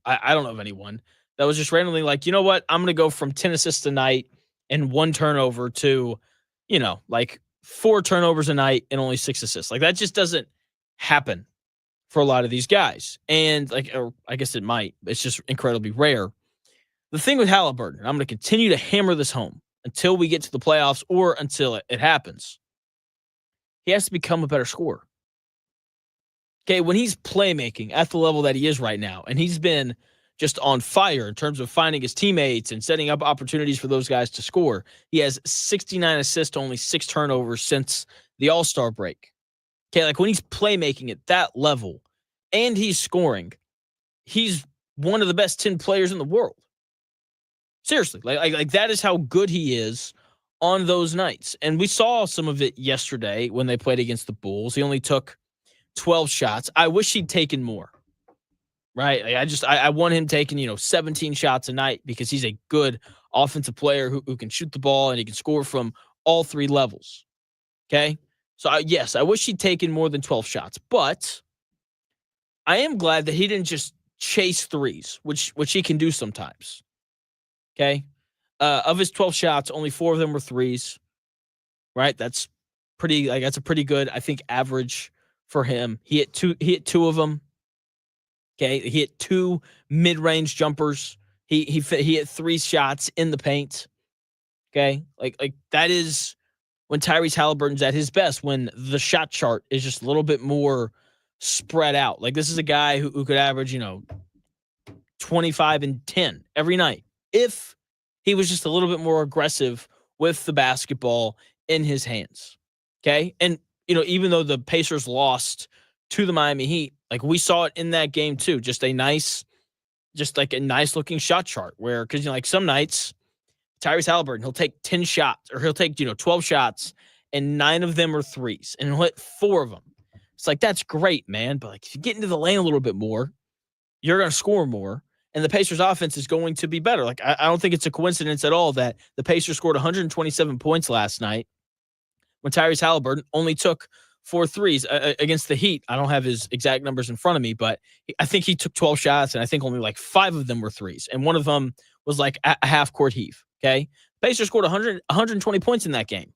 I don't know of anyone that was just randomly like, you know what? I'm going to go from 10 assists a night and 1 turnover to, 4 turnovers a night and only 6 assists. Like that just doesn't happen for a lot of these guys. And or I guess it might. It's just incredibly rare. The thing with Haliburton, and I'm going to continue to hammer this home until we get to the playoffs or until it happens. He has to become a better scorer. Okay, when he's playmaking at the level that he is right now, and he's been just on fire in terms of finding his teammates and setting up opportunities for those guys to score. He has 69 assists, only 6 turnovers since the All-Star break. Okay, like when he's playmaking at that level and he's scoring, he's one of the best 10 players in the world. Seriously, like that is how good he is on those nights. And we saw some of it yesterday when they played against the Bulls. He only took 12 shots. I wish he'd taken more. Right? Like I want him taking, 17 shots a night because he's a good offensive player who can shoot the ball and he can score from all 3 levels. Okay? So yes, I wish he'd taken more than 12 shots, but I am glad that he didn't just chase threes, which he can do sometimes. Okay? Of his 12 shots, only 4 of them were threes. Right? That's a pretty good, I think, average for him. He hit 2 of them. Okay, he hit 2 mid-range jumpers. He hit 3 shots in the paint. Okay, like that is when Tyrese Haliburton's at his best, when the shot chart is just a little bit more spread out. Like this is a guy who could average 25 and 10 every night if he was just a little bit more aggressive with the basketball in his hands. Okay, and even though the Pacers lost to the Miami Heat, like we saw it in that game too. Just a nice looking shot chart where, because some nights Tyrese Haliburton, he'll take 10 shots, or he'll take 12 shots, and 9 of them are threes, and he'll hit 4 of them. It's like, that's great, man. But like, if you get into the lane a little bit more, you're going to score more, and the Pacers offense is going to be better. Like, I don't think it's a coincidence at all that the Pacers scored 127 points last night when Tyrese Haliburton only took 4 threes against the Heat. I don't have his exact numbers in front of me, but I think he took 12 shots, and I think only like 5 of them were threes, and one of them was like a half-court heave, okay? Pacers scored 120 points in that game.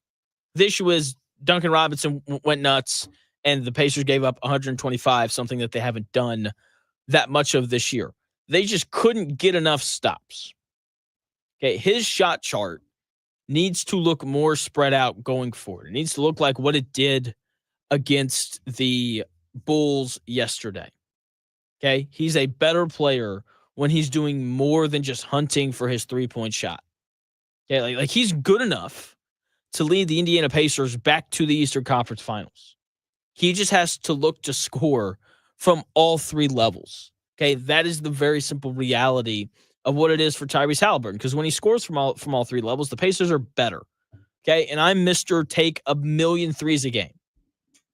The issue is Duncan Robinson went nuts, and the Pacers gave up 125, something that they haven't done that much of this year. They just couldn't get enough stops. Okay, his shot chart needs to look more spread out going forward. It needs to look like what it did against the Bulls yesterday. Okay, he's a better player when he's doing more than just hunting for his three-point shot. Okay, like he's good enough to lead the Indiana Pacers back to the Eastern Conference Finals. He just has to look to score from all 3 levels. Okay, that is the very simple reality of what it is for Tyrese Haliburton, because when he scores from all 3 levels, the Pacers are better. Okay, and I'm Mr. Take a million threes a game.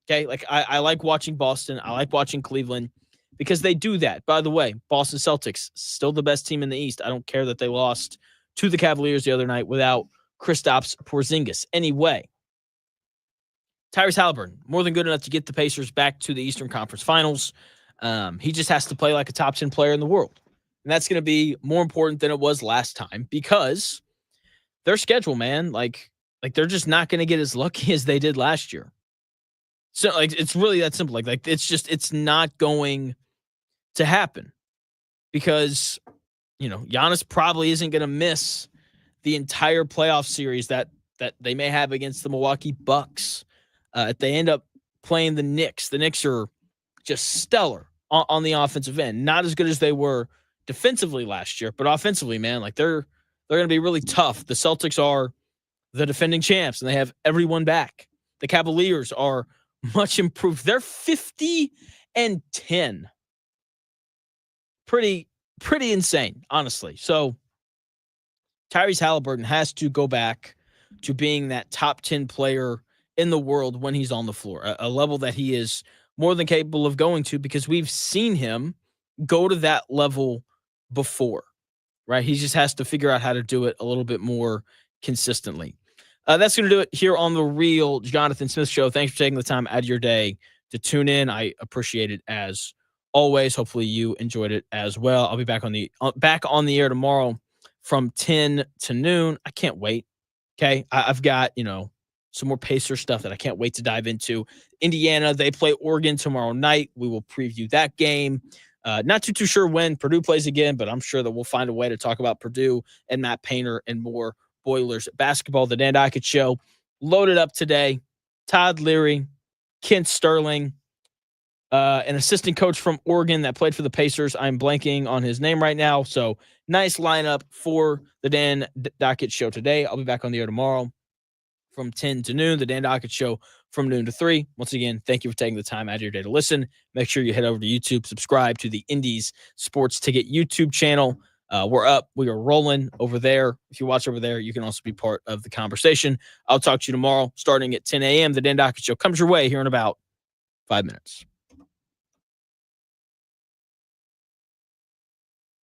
Okay, like I like watching Boston. I like watching Cleveland because they do that. By the way, Boston Celtics, still the best team in the East. I don't care that they lost to the Cavaliers the other night without Kristaps Porzingis. Anyway, Tyrese Haliburton, more than good enough to get the Pacers back to the Eastern Conference Finals. He just has to play like a top 10 player in the world. And that's going to be more important than it was last time because their schedule, man, like they're just not going to get as lucky as they did last year. So like, it's really that simple. Like it's not going to happen because, Giannis probably isn't going to miss the entire playoff series that they may have against the Milwaukee Bucks. If they end up playing the Knicks are just stellar on the offensive end. Not as good as they were defensively last year, but offensively, man, like they're going to be really tough. The Celtics are the defending champs, and they have everyone back. The Cavaliers are much improved. They're 50-10. Pretty insane, honestly. So Tyrese Haliburton has to go back to being that top 10 player in the world when he's on the floor, a level that he is more than capable of going to because we've seen him go to that level before, right? He just has to figure out how to do it a little bit more consistently. That's going to do it here on the Real Jonathan Smith Show. Thanks for taking the time out of your day to tune in. I appreciate it as always. Hopefully you enjoyed it as well. I'll be back on the air tomorrow from 10 to noon. I can't wait. Okay. I've got, some more Pacer stuff that I can't wait to dive into. Indiana, they play Oregon tomorrow night. We will preview that game. Not too sure when Purdue plays again, but I'm sure that we'll find a way to talk about Purdue and Matt Painter and more Boilers basketball. The Dan Dockett Show loaded up today. Todd Leary, Kent Sterling, an assistant coach from Oregon that played for the Pacers. I'm blanking on his name right now. So nice lineup for the Dan Dockett Show today. I'll be back on the air tomorrow from 10 to noon. The Dan Dockett Show from noon to 3. Once again, thank you for taking the time out of your day to listen. Make sure you head over to YouTube, subscribe to the Indies Sports Ticket YouTube channel. We're up. We are rolling over there. If you watch over there, you can also be part of the conversation. I'll talk to you tomorrow starting at 10 a.m. The Dan Dockett Show comes your way here in about 5 minutes.